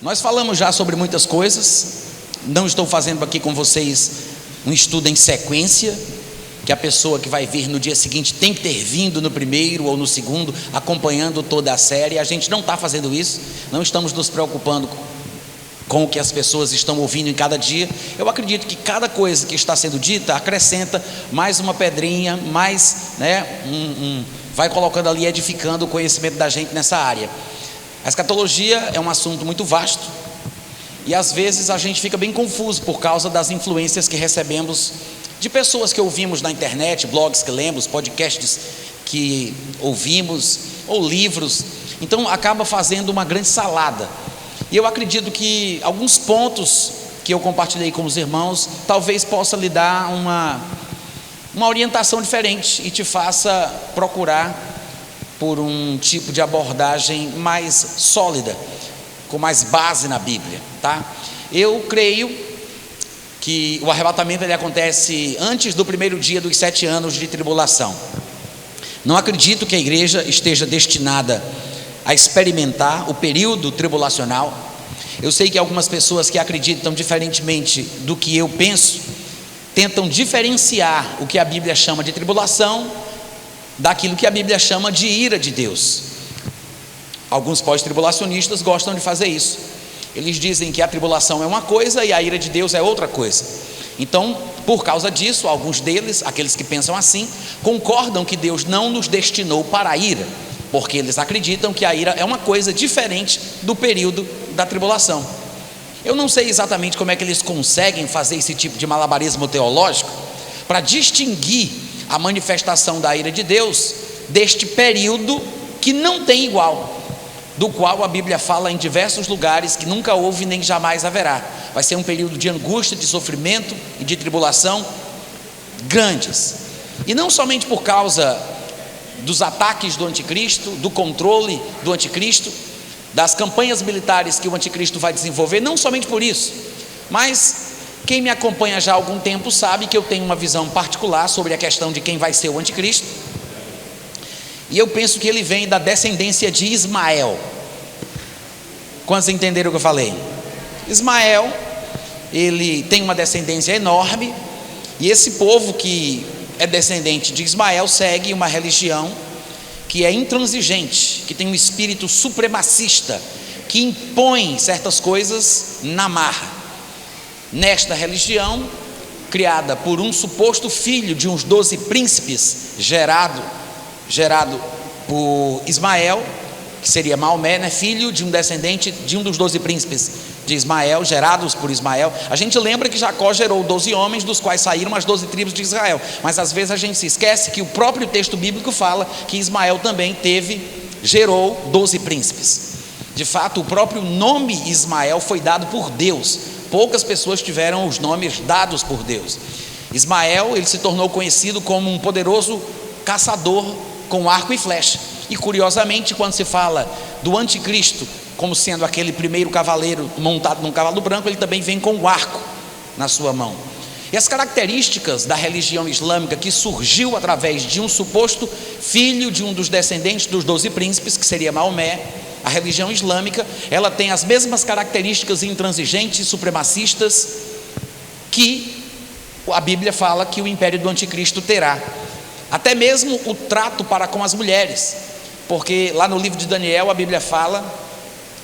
Nós falamos já sobre muitas coisas. Não estou fazendo aqui com vocês um estudo em sequência, que a pessoa que vai vir no dia seguinte tem que ter vindo no primeiro ou no segundo, acompanhando toda a série. A gente não está fazendo isso, não estamos nos preocupando com o que as pessoas estão ouvindo em cada dia. Eu acredito que cada coisa que está sendo dita acrescenta mais uma pedrinha, mais, vai colocando ali, edificando o conhecimento da gente nessa área. A escatologia é um assunto muito vasto e às vezes a gente fica bem confuso por causa das influências que recebemos de pessoas que ouvimos na internet, blogs que lemos, podcasts que ouvimos ou livros. Então acaba fazendo uma grande salada. E eu acredito que alguns pontos que eu compartilhei com os irmãos talvez possa lhe dar uma orientação diferente e te faça procurar por um tipo de abordagem mais sólida, com mais base na Bíblia, tá? Eu creio que o arrebatamento ele acontece antes do primeiro dia dos 7 anos de tribulação. Não acredito que a igreja esteja destinada a experimentar o período tribulacional. Eu sei que algumas pessoas que acreditam diferentemente do que eu penso tentam diferenciar o que a Bíblia chama de tribulação daquilo que a Bíblia chama de ira de Deus. Alguns pós-tribulacionistas gostam de fazer isso. Eles dizem que a tribulação é uma coisa e a ira de Deus é outra coisa. Então, por causa disso, alguns deles, aqueles que pensam assim, concordam que Deus não nos destinou para a ira, porque eles acreditam que a ira é uma coisa diferente do período da tribulação. Eu não sei exatamente como é que eles conseguem fazer esse tipo de malabarismo teológico para distinguir a manifestação da ira de Deus deste período que não tem igual, do qual a Bíblia fala em diversos lugares que nunca houve nem jamais haverá. Vai ser um período de angústia, de sofrimento e de tribulação grandes, e não somente por causa dos ataques do anticristo, do controle do anticristo, das campanhas militares que o anticristo vai desenvolver, não somente por isso, mas quem me acompanha já há algum tempo sabe que eu tenho uma visão particular sobre a questão de quem vai ser o anticristo, e eu penso que ele vem da descendência de Ismael. Quantos entenderam o que eu falei? Ismael, ele tem uma descendência enorme, e esse povo que é descendente de Ismael segue uma religião que é intransigente, que tem um espírito supremacista, que impõe certas coisas na marra. Nesta religião, criada por um suposto filho de uns 12 príncipes, gerado por Ismael, que seria Maomé, filho de um descendente de um dos 12 príncipes de Ismael, gerados por Ismael. A gente lembra que Jacó gerou 12 homens, dos quais saíram as 12 tribos de Israel, mas às vezes a gente se esquece que o próprio texto bíblico fala que Ismael também gerou 12 príncipes. De fato, o próprio nome Ismael foi dado por Deus. Poucas pessoas tiveram os nomes dados por Deus. Ismael, ele se tornou conhecido como um poderoso caçador com arco e flecha. E curiosamente, quando se fala do anticristo como sendo aquele primeiro cavaleiro montado num cavalo branco, ele também vem com o arco na sua mão. E as características da religião islâmica, que surgiu através de um suposto filho de um dos descendentes dos 12 príncipes, que seria Maomé, a religião islâmica, ela tem as mesmas características intransigentes e supremacistas que a Bíblia fala que o império do anticristo terá. Até mesmo o trato para com as mulheres, porque lá no livro de Daniel a Bíblia fala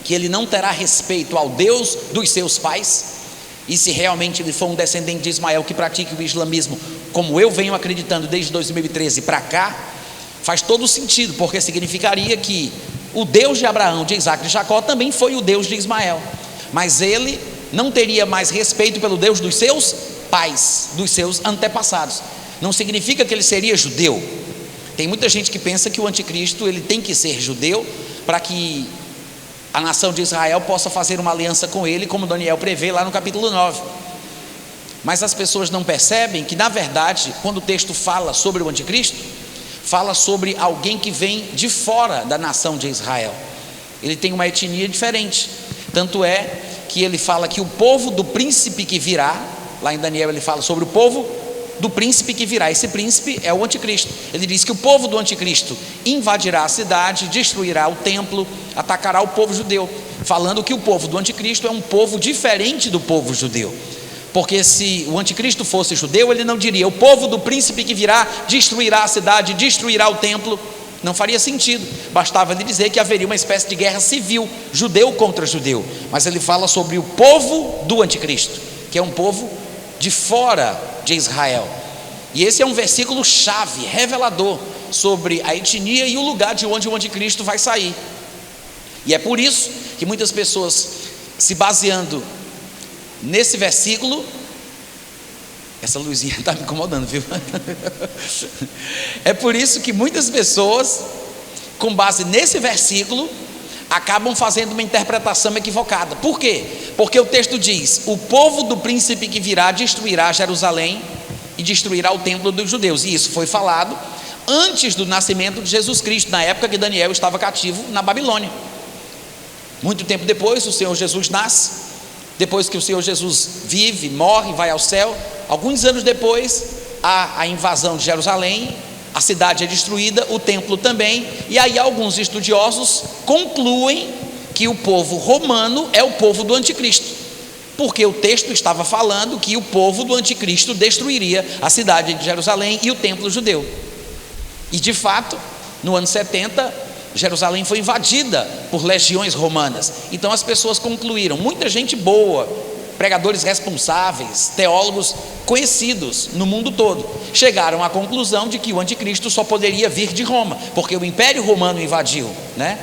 que ele não terá respeito ao Deus dos seus pais, e se realmente ele for um descendente de Ismael que pratique o islamismo, como eu venho acreditando desde 2013 para cá, faz todo sentido, porque significaria que o Deus de Abraão, de Isaac e de Jacó também foi o Deus de Ismael, mas ele não teria mais respeito pelo Deus dos seus pais, dos seus antepassados. Não significa que ele seria judeu. Tem muita gente que pensa que o anticristo ele tem que ser judeu para que a nação de Israel possa fazer uma aliança com ele, como Daniel prevê lá no capítulo 9. Mas as pessoas não percebem que, na verdade, quando o texto fala sobre o anticristo, fala sobre alguém que vem de fora da nação de Israel. Ele tem uma etnia diferente. Tanto é que ele fala que o povo do príncipe que virá, lá em Daniel ele fala sobre o povo do príncipe que virá. Esse príncipe é o anticristo. Ele diz que o povo do anticristo invadirá a cidade, destruirá o templo, atacará o povo judeu, falando que o povo do anticristo é um povo diferente do povo judeu. Porque se o anticristo fosse judeu, ele não diria: o povo do príncipe que virá destruirá a cidade, destruirá o templo. Não faria sentido. Bastava ele dizer que haveria uma espécie de guerra civil, judeu contra judeu. Mas ele fala sobre o povo do anticristo, que é um povo de fora de Israel. E esse é um versículo chave, revelador, sobre a etnia e o lugar de onde o anticristo vai sair. E é por isso que muitas pessoas, se baseando nesse versículo, essa luzinha está me incomodando, viu? É por isso que muitas pessoas, com base nesse versículo, acabam fazendo uma interpretação equivocada. Por quê? Porque o texto diz: o povo do príncipe que virá destruirá Jerusalém e destruirá o templo dos judeus. E isso foi falado antes do nascimento de Jesus Cristo, na época que Daniel estava cativo na Babilônia. Muito tempo depois, o Senhor Jesus nasce. Depois que o Senhor Jesus vive, morre, vai ao céu, alguns anos depois, há a invasão de Jerusalém, a cidade é destruída, o templo também, e aí alguns estudiosos concluem que o povo romano é o povo do anticristo, porque o texto estava falando que o povo do anticristo destruiria a cidade de Jerusalém e o templo judeu. E de fato, no ano 70, Jerusalém foi invadida por legiões romanas. Então as pessoas concluíram, muita gente boa, pregadores responsáveis, teólogos conhecidos no mundo todo, chegaram à conclusão de que o anticristo só poderia vir de Roma, porque o Império Romano invadiu, né?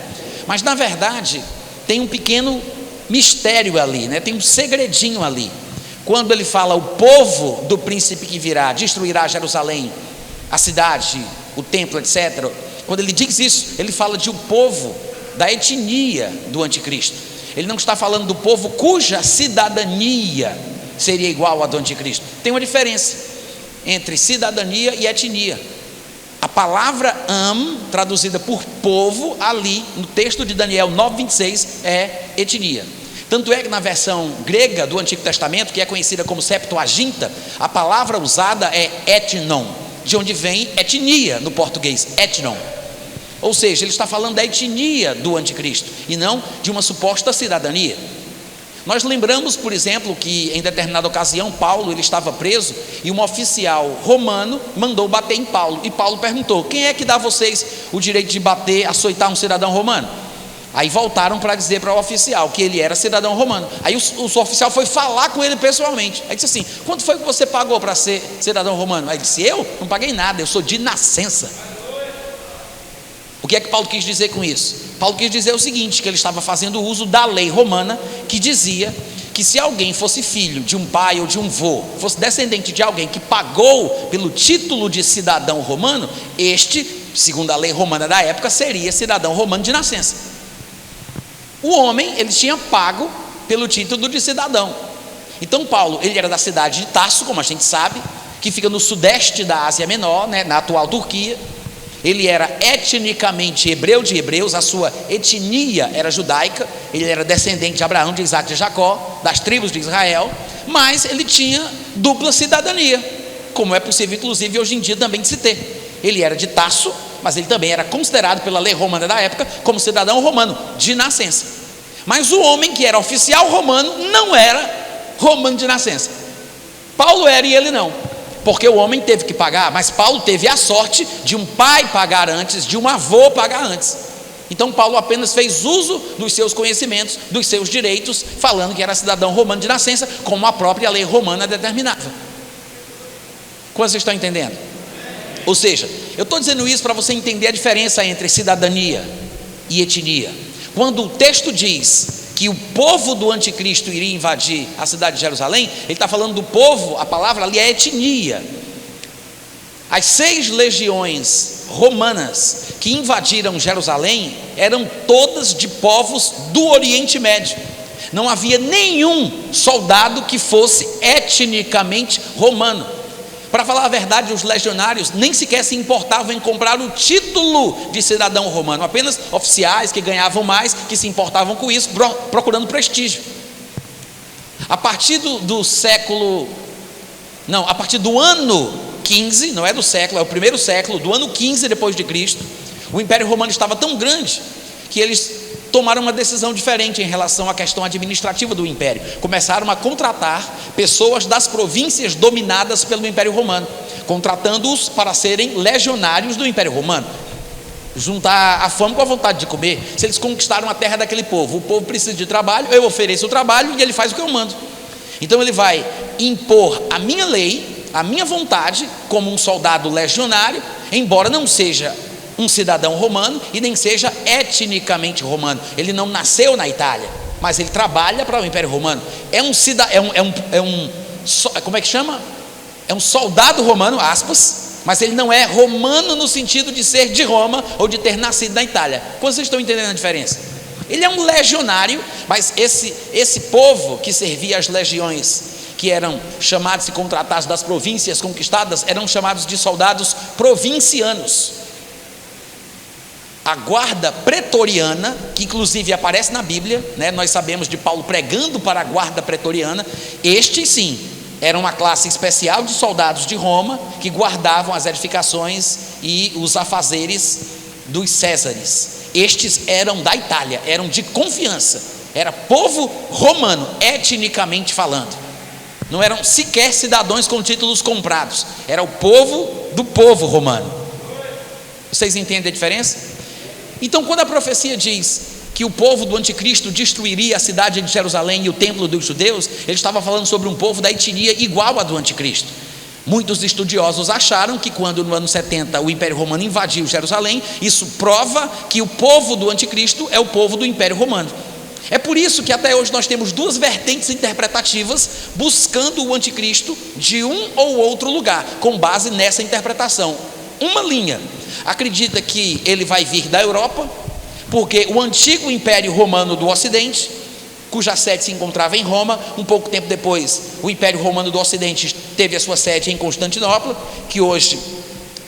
Mas na verdade tem um pequeno mistério ali, né? Tem um segredinho ali. Quando ele fala: o povo do príncipe que virá destruirá Jerusalém, a cidade, o templo, etc. Quando ele diz isso, ele fala de um povo da etnia do anticristo. Ele não está falando do povo cuja cidadania seria igual à do anticristo. Tem uma diferença entre cidadania e etnia. A palavra traduzida por povo, ali no texto de Daniel 9:26, é etnia. Tanto é que na versão grega do Antigo Testamento, que é conhecida como Septuaginta, a palavra usada é etnon, de onde vem etnia no português, etnon. Ou seja, ele está falando da etnia do anticristo e não de uma suposta cidadania. Nós lembramos, por exemplo, que em determinada ocasião Paulo ele estava preso e um oficial romano mandou bater em Paulo, e Paulo perguntou: quem é que dá a vocês o direito de bater, açoitar um cidadão romano? Aí voltaram para dizer para o oficial que ele era cidadão romano. Aí o oficial foi falar com ele pessoalmente. Aí disse assim: quanto foi que você pagou para ser cidadão romano? Aí disse: eu não paguei nada, eu sou de nascença. O que é que Paulo quis dizer com isso? Paulo quis dizer o seguinte, que ele estava fazendo uso da lei romana, que dizia que se alguém fosse filho de um pai ou de um vô, fosse descendente de alguém que pagou pelo título de cidadão romano, este, segundo a lei romana da época, seria cidadão romano de nascença. O homem, ele tinha pago pelo título de cidadão. Então Paulo, ele era da cidade de Tarso, como a gente sabe, que fica no sudeste da Ásia Menor, né, na atual Turquia. Ele era etnicamente hebreu de hebreus, a sua etnia era judaica, ele era descendente de Abraão, de Isaac e de Jacó, das tribos de Israel, mas ele tinha dupla cidadania, como é possível inclusive hoje em dia também de se ter. Ele era de Tarso, mas ele também era considerado pela lei romana da época como cidadão romano de nascença. Mas o homem que era oficial romano não era romano de nascença. Paulo era e ele não, porque o homem teve que pagar, mas Paulo teve a sorte de um pai pagar antes, de um avô pagar antes. Então Paulo apenas fez uso dos seus conhecimentos, dos seus direitos, falando que era cidadão romano de nascença, como a própria lei romana determinava. Como vocês estão entendendo? Ou seja, eu estou dizendo isso para você entender a diferença entre cidadania e etnia. Quando o texto diz que o povo do anticristo iria invadir a cidade de Jerusalém, ele está falando do povo, a palavra ali é etnia. As 6 legiões romanas que invadiram Jerusalém eram todas de povos do Oriente Médio. Não havia nenhum soldado que fosse etnicamente romano. Para falar a verdade, os legionários nem sequer se importavam em comprar o título de cidadão romano, apenas oficiais que ganhavam mais, que se importavam com isso, procurando prestígio. A partir do século Não, a partir do ano 15, não é do século, é o primeiro século, do ano 15 depois de Cristo, o Império Romano estava tão grande que eles tomaram uma decisão diferente em relação à questão administrativa do Império. Começaram a contratar pessoas das províncias dominadas pelo Império Romano, contratando-os para serem legionários do Império Romano. Juntar a fome com a vontade de comer. Se eles conquistaram a terra daquele povo, o povo precisa de trabalho, eu ofereço o trabalho e ele faz o que eu mando. Então ele vai impor a minha lei, a minha vontade, como um soldado legionário, embora não seja um cidadão romano e nem seja etnicamente romano. Ele não nasceu na Itália, mas ele trabalha para o Império Romano. Como é que chama? É um soldado romano, aspas, mas ele não é romano no sentido de ser de Roma ou de ter nascido na Itália. Quando vocês estão entendendo a diferença? Ele é um legionário, mas esse povo que servia as legiões, que eram chamados e contratados das províncias conquistadas, eram chamados de soldados provincianos. A guarda pretoriana, que inclusive aparece na Bíblia, né? Nós sabemos de Paulo pregando para a guarda pretoriana. Estes sim, era uma classe especial de soldados de Roma, que guardavam as edificações e os afazeres dos Césares. Estes eram da Itália, eram de confiança, era povo romano, etnicamente falando. Não eram sequer cidadãos com títulos comprados, era o povo do povo romano. Vocês entendem a diferença? Então, quando a profecia diz que o povo do anticristo destruiria a cidade de Jerusalém e o templo dos judeus, ele estava falando sobre um povo da etnia igual à do anticristo. Muitos estudiosos acharam que quando no ano 70 o Império Romano invadiu Jerusalém, isso prova que o povo do anticristo é o povo do Império Romano. É por isso que até hoje nós temos duas vertentes interpretativas buscando o anticristo de um ou outro lugar, com base nessa interpretação. Uma linha acredita que ele vai vir da Europa, porque o antigo Império Romano do Ocidente, cuja sede se encontrava em Roma, um pouco tempo depois o Império Romano do Ocidente teve a sua sede em Constantinopla, que hoje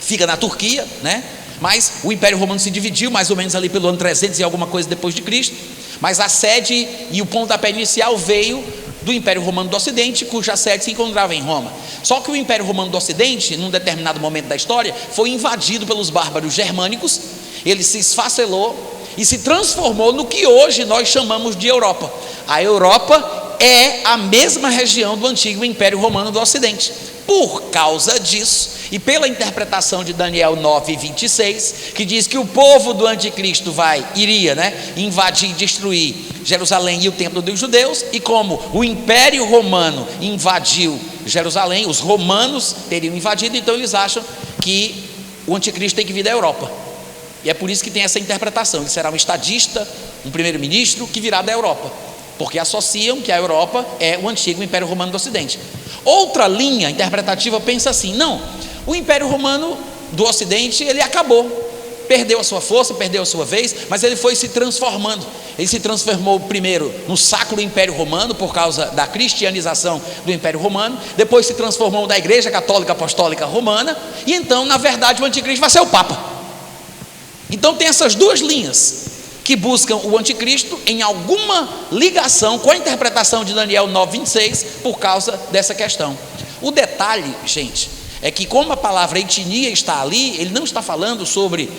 fica na Turquia, né? Mas o Império Romano se dividiu mais ou menos ali pelo ano 300 e alguma coisa depois de Cristo, mas a sede e o pontapé inicial veio do Império Romano do Ocidente, cuja sede se encontrava em Roma. Só que o Império Romano do Ocidente, num determinado momento da história, foi invadido pelos bárbaros germânicos, ele se esfacelou e se transformou no que hoje nós chamamos de Europa. A Europa é a mesma região do antigo Império Romano do Ocidente. Por causa disso, e pela interpretação de Daniel 9:26, que diz que o povo do anticristo iria invadir e destruir Jerusalém e o templo dos judeus, e como o Império Romano invadiu Jerusalém, os romanos teriam invadido, então eles acham que o anticristo tem que vir da Europa. E é por isso que tem essa interpretação, ele será um estadista, um primeiro-ministro que virá da Europa, porque associam que a Europa é o antigo Império Romano do Ocidente. Outra linha interpretativa pensa assim: não, o Império Romano do Ocidente, ele acabou, perdeu a sua força, perdeu a sua vez, mas ele foi se transformando. Ele se transformou primeiro no Sacro Império Romano, por causa da cristianização do Império Romano, depois se transformou na Igreja Católica Apostólica Romana, e então, na verdade, o anticristo vai ser o Papa. Então tem essas duas linhas que buscam o anticristo em alguma ligação com a interpretação de Daniel 9:26 por causa dessa questão. O detalhe, gente, é que como a palavra etnia está ali, ele não está falando sobre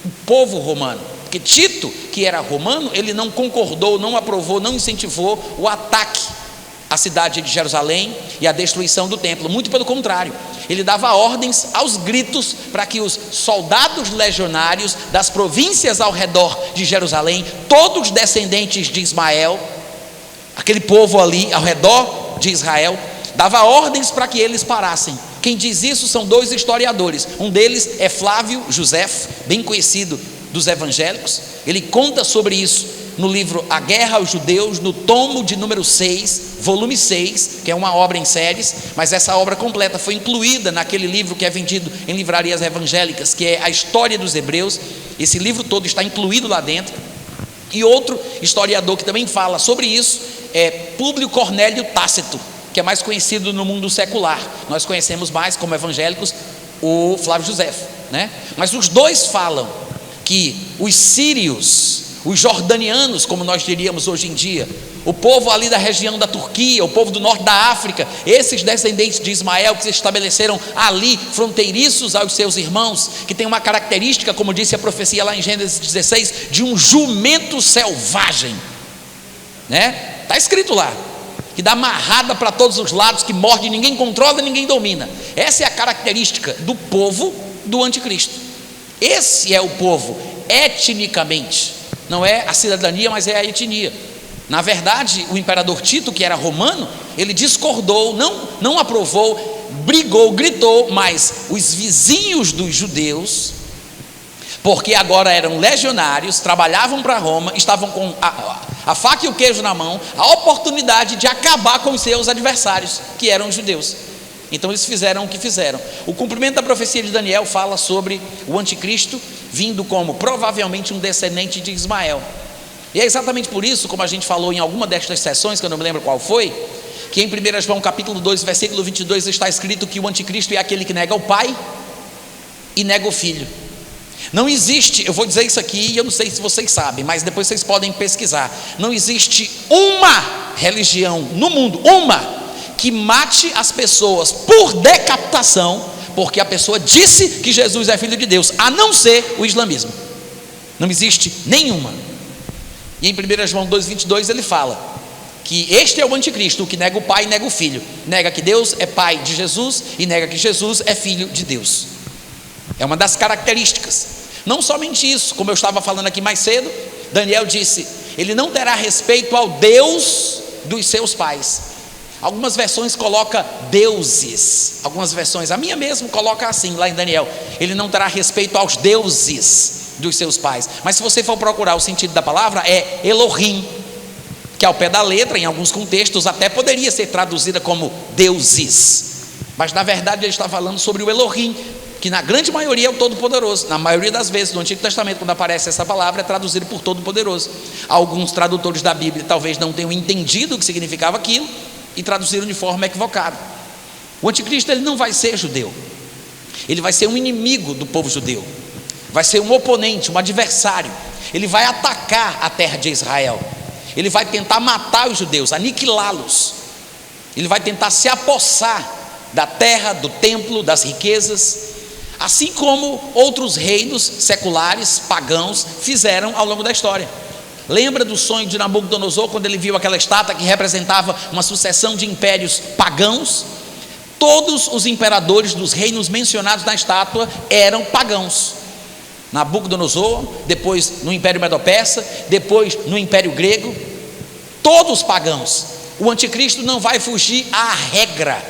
o povo romano, porque Tito, que era romano, ele não concordou, não aprovou, não incentivou o ataque à cidade de Jerusalém e a destruição do templo, muito pelo contrário, ele dava ordens aos gritos para que os soldados legionários das províncias ao redor de Jerusalém, todos descendentes de Ismael, aquele povo ali ao redor de Israel, dava ordens para que eles parassem. Quem diz isso são dois historiadores, um deles é Flávio Josefo, bem conhecido dos evangélicos, ele conta sobre isso no livro A Guerra aos Judeus, no tomo de número 6, volume 6, que é uma obra em séries, mas essa obra completa foi incluída naquele livro que é vendido em livrarias evangélicas, que é a História dos Hebreus. Esse livro todo está incluído lá dentro. E outro historiador que também fala sobre isso é Públio Cornélio Tácito, que é mais conhecido no mundo secular. Nós conhecemos mais como evangélicos o Flávio Josefo, né? Mas os dois falam que os sírios, os jordanianos, como nós diríamos hoje em dia, o povo ali da região da Turquia, o povo do norte da África, esses descendentes de Ismael que se estabeleceram ali, fronteiriços aos seus irmãos, que tem uma característica, como disse a profecia lá em Gênesis 16, de um jumento selvagem, né? Está escrito lá, que dá amarrada para todos os lados, que morde, ninguém controla, ninguém domina. Essa é a característica do povo do anticristo. Esse é o povo etnicamente, não é a cidadania, mas é a etnia. Na verdade, o imperador Tito, que era romano, ele discordou, não aprovou, brigou, gritou, mas os vizinhos dos judeus, porque agora eram legionários, trabalhavam para Roma, estavam com a faca e o queijo na mão, a oportunidade de acabar com os seus adversários, que eram os judeus. Então eles fizeram o que fizeram. O cumprimento da profecia de Daniel fala sobre o anticristo vindo como provavelmente um descendente de Ismael. E é exatamente por isso, como a gente falou em alguma destas sessões, que eu não me lembro qual foi, que em 1 João capítulo 2, versículo 22 está escrito que o anticristo é aquele que nega o pai e nega o filho. Não existe, eu vou dizer isso aqui e eu não sei se vocês sabem, mas depois vocês podem pesquisar, não existe uma religião no mundo, uma, que mate as pessoas por decapitação, porque a pessoa disse que Jesus é filho de Deus, a não ser o islamismo. Não existe nenhuma. E em 1 João 2,22 ele fala que este é o anticristo, o que nega o pai e nega o filho, nega que Deus é pai de Jesus e nega que Jesus é filho de Deus. É uma das características. Não somente isso, como eu estava falando aqui mais cedo, Daniel disse, ele não terá respeito ao Deus dos seus pais. Algumas versões colocam deuses, algumas versões, a minha mesmo coloca assim lá em Daniel, ele não terá respeito aos deuses dos seus pais. Mas se você for procurar o sentido da palavra, é Elohim, que ao pé da letra, em alguns contextos, até poderia ser traduzida como deuses, mas na verdade ele está falando sobre o Elohim, que na grande maioria é o Todo-Poderoso. Na maioria das vezes no Antigo Testamento, quando aparece essa palavra, é traduzido por Todo-Poderoso. Alguns tradutores da Bíblia talvez não tenham entendido o que significava aquilo e traduziram de forma equivocada. O anticristo ele não vai ser judeu, ele vai ser um inimigo do povo judeu, vai ser um oponente, um adversário. Ele vai atacar a terra de Israel, ele vai tentar matar os judeus, aniquilá-los, ele vai tentar se apossar da terra, do templo, das riquezas, assim como outros reinos seculares, pagãos, fizeram ao longo da história. Lembra do sonho de Nabucodonosor, quando ele viu aquela estátua que representava uma sucessão de impérios pagãos? Todos os imperadores dos reinos mencionados na estátua eram pagãos. Nabucodonosor, depois no Império Medo-Persa, depois no Império Grego, todos pagãos. O anticristo não vai fugir à regra,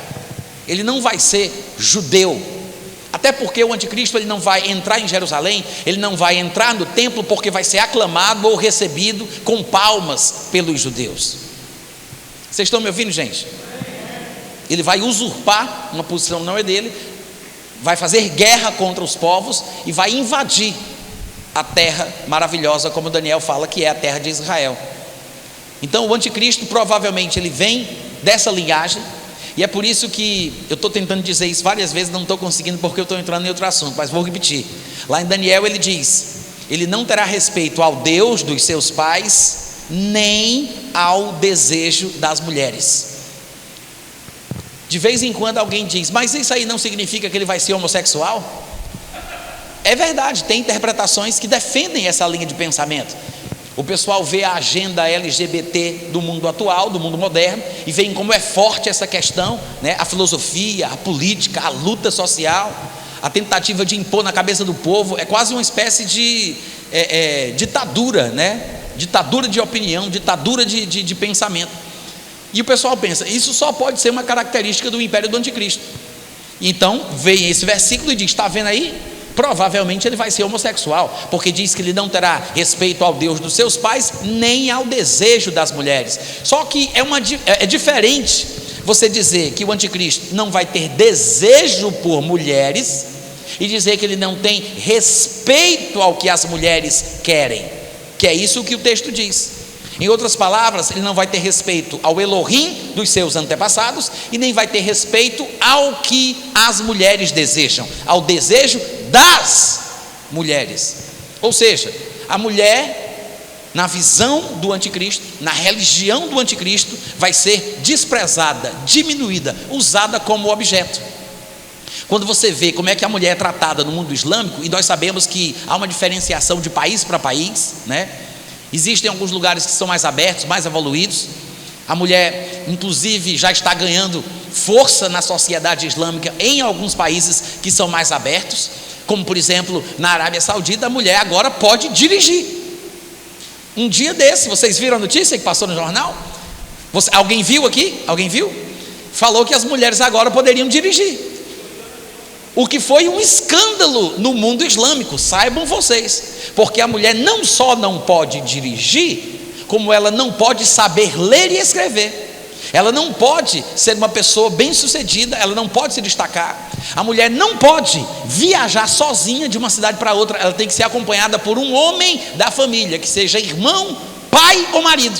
ele não vai ser judeu. Até porque o anticristo ele não vai entrar em Jerusalém, ele não vai entrar no templo porque vai ser aclamado ou recebido com palmas pelos judeus. Vocês estão me ouvindo, gente? Ele vai usurpar uma posição não é dele, vai fazer guerra contra os povos e vai invadir a terra maravilhosa, como Daniel fala que é a terra de Israel. Então o anticristo provavelmente ele vem dessa linhagem. E é por isso que eu estou tentando dizer isso várias vezes, não estou conseguindo porque eu estou entrando em outro assunto, mas vou repetir. Lá em Daniel ele diz, ele não terá respeito ao Deus dos seus pais, nem ao desejo das mulheres. De vez em quando alguém diz, mas isso aí não significa que ele vai ser homossexual? É verdade, tem interpretações que defendem essa linha de pensamento. O pessoal vê a agenda LGBT do mundo atual, do mundo moderno, e vê como é forte essa questão, né? A filosofia, a política, a luta social, a tentativa de impor na cabeça do povo, é quase uma espécie de ditadura, né? Ditadura de opinião, ditadura de pensamento. E o pessoal pensa, isso só pode ser uma característica do império do anticristo. Então vem esse versículo e diz, está vendo aí? Provavelmente ele vai ser homossexual, porque diz que ele não terá respeito ao Deus dos seus pais, nem ao desejo das mulheres. Só que é diferente você dizer que o anticristo não vai ter desejo por mulheres e dizer que ele não tem respeito ao que as mulheres querem, que é isso que o texto diz. Em outras palavras, ele não vai ter respeito ao Elohim dos seus antepassados e nem vai ter respeito ao que as mulheres desejam, ao desejo das mulheres. Ou seja, a mulher na visão do anticristo, na religião do anticristo, vai ser desprezada, diminuída, usada como objeto. Quando você vê como é que a mulher é tratada no mundo islâmico, e nós sabemos que há uma diferenciação de país para país, né? Existem alguns lugares que são mais abertos, mais evoluídos. A mulher, inclusive, já está ganhando força na sociedade islâmica em alguns países que são mais abertos, como por exemplo na Arábia Saudita, a mulher agora pode dirigir. Um dia desse, vocês viram a notícia que passou no jornal? Alguém viu aqui? Alguém viu? Falou que as mulheres agora poderiam dirigir, o que foi um escândalo no mundo islâmico, saibam vocês, porque a mulher não só não pode dirigir, como ela não pode saber ler e escrever. Ela não pode ser uma pessoa bem-sucedida, ela não pode se destacar. A mulher não pode viajar sozinha de uma cidade para outra, ela tem que ser acompanhada por um homem da família, que seja irmão, pai ou marido.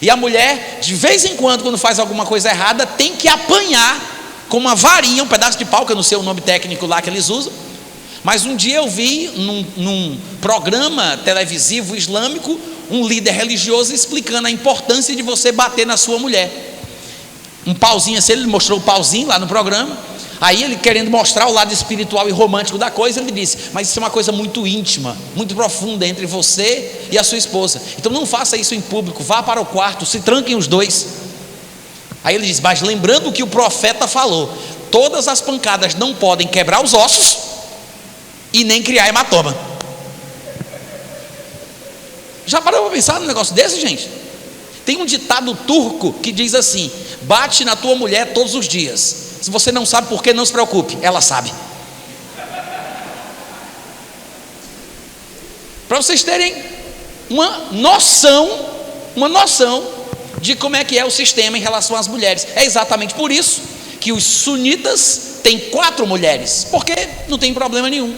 E a mulher, de vez em quando faz alguma coisa errada, tem que apanhar com uma varinha, um pedaço de pau, que eu não sei o nome técnico lá que eles usam. Mas um dia eu vi num programa televisivo islâmico um líder religioso explicando a importância de você bater na sua mulher. Um pauzinho assim, ele mostrou o pauzinho lá no programa. Aí ele, querendo mostrar o lado espiritual e romântico da coisa, ele disse: mas isso é uma coisa muito íntima, muito profunda entre você e a sua esposa, então não faça isso em público, vá para o quarto, se tranquem os dois. Aí ele diz: mas lembrando o que o profeta falou, todas as pancadas não podem quebrar os ossos e nem criar hematoma. Já parou para pensar num negócio desse, gente? Tem um ditado turco que diz assim: bate na tua mulher todos os dias. Se você não sabe por que, não se preocupe, ela sabe. Para vocês terem uma noção de como é que é o sistema em relação às mulheres. É exatamente por isso que os sunitas têm 4 mulheres, porque não tem problema nenhum.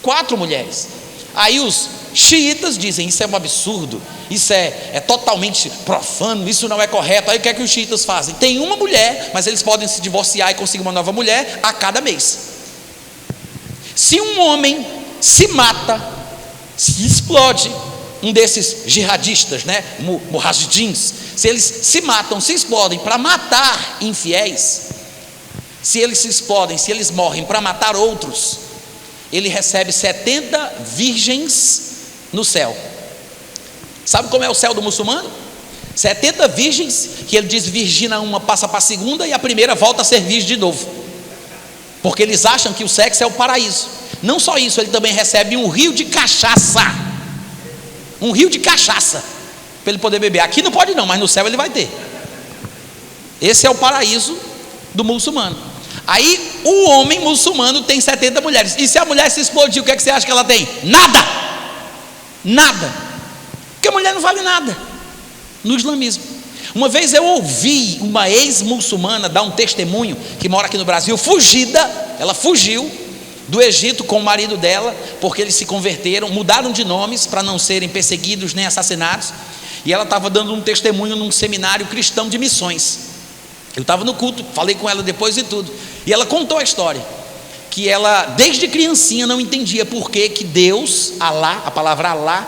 4 mulheres. Aí os xiitas dizem: isso é um absurdo, isso é totalmente profano, isso não é correto. Aí o que é que os xiitas fazem? Tem uma mulher, mas eles podem se divorciar e conseguir uma nova mulher a cada mês. Se um homem se mata, se explode, um desses jihadistas, né, mujahidins, se eles se matam, se explodem para matar infiéis, se eles se explodem, se eles morrem para matar outros, ele recebe 70 virgens no céu. Sabe como é o céu do muçulmano? 70 virgens, que ele diz: virgina uma, passa para a segunda, e a primeira volta a ser virgem de novo, porque eles acham que o sexo é o paraíso. Não só isso, ele também recebe um rio de cachaça, para ele poder beber. Aqui não pode não, mas no céu ele vai ter. Esse é o paraíso do muçulmano. Aí o homem muçulmano tem 70 mulheres, e se a mulher se explodir, o que é que você acha que ela tem? Nada, porque a mulher não vale nada no islamismo. Uma vez eu ouvi uma ex-muçulmana dar um testemunho, que mora aqui no Brasil, ela fugiu do Egito com o marido dela, porque eles se converteram, mudaram de nomes para não serem perseguidos nem assassinados, e ela estava dando um testemunho num seminário cristão de missões. Eu estava no culto, falei com ela depois e tudo, e ela contou a história, que ela desde criancinha não entendia por que Deus, Alá, a palavra Alá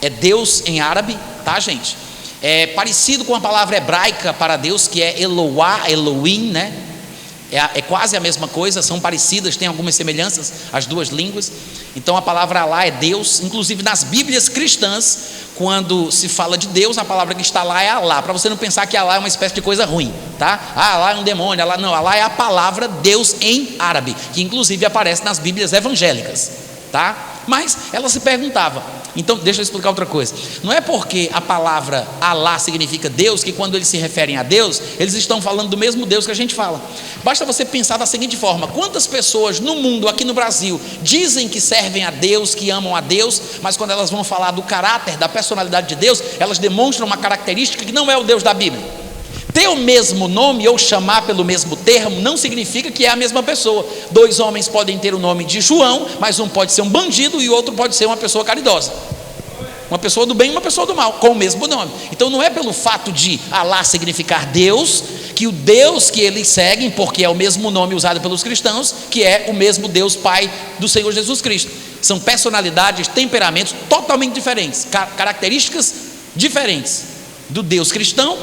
é Deus em árabe, tá, gente? É parecido com a palavra hebraica para Deus, que é Eloá, Elohim, né? É quase a mesma coisa, são parecidas, tem algumas semelhanças as duas línguas. Então a palavra Alá é Deus. Inclusive nas Bíblias cristãs, quando se fala de Deus, a palavra que está lá é Alá, para você não pensar que Alá é uma espécie de coisa ruim, tá? Alá é um demônio, Alá não, Alá é a palavra Deus em árabe, que inclusive aparece nas Bíblias evangélicas, tá? Mas ela se perguntava, então deixa eu explicar outra coisa, não é porque a palavra Alá significa Deus, que quando eles se referem a Deus, eles estão falando do mesmo Deus que a gente fala. Basta você pensar da seguinte forma: quantas pessoas no mundo, aqui no Brasil, dizem que servem a Deus, que amam a Deus, mas quando elas vão falar do caráter, da personalidade de Deus, elas demonstram uma característica que não é o Deus da Bíblia. Ter o mesmo nome ou chamar pelo mesmo termo não significa que é a mesma pessoa. 2 homens podem ter o nome de João, mas um pode ser um bandido e o outro pode ser uma pessoa caridosa, uma pessoa do bem e uma pessoa do mal, com o mesmo nome. Então não é pelo fato de Alá significar Deus que o Deus que eles seguem, porque é o mesmo nome usado pelos cristãos, que é o mesmo Deus Pai do Senhor Jesus Cristo. São personalidades, temperamentos totalmente diferentes, características diferentes do Deus cristão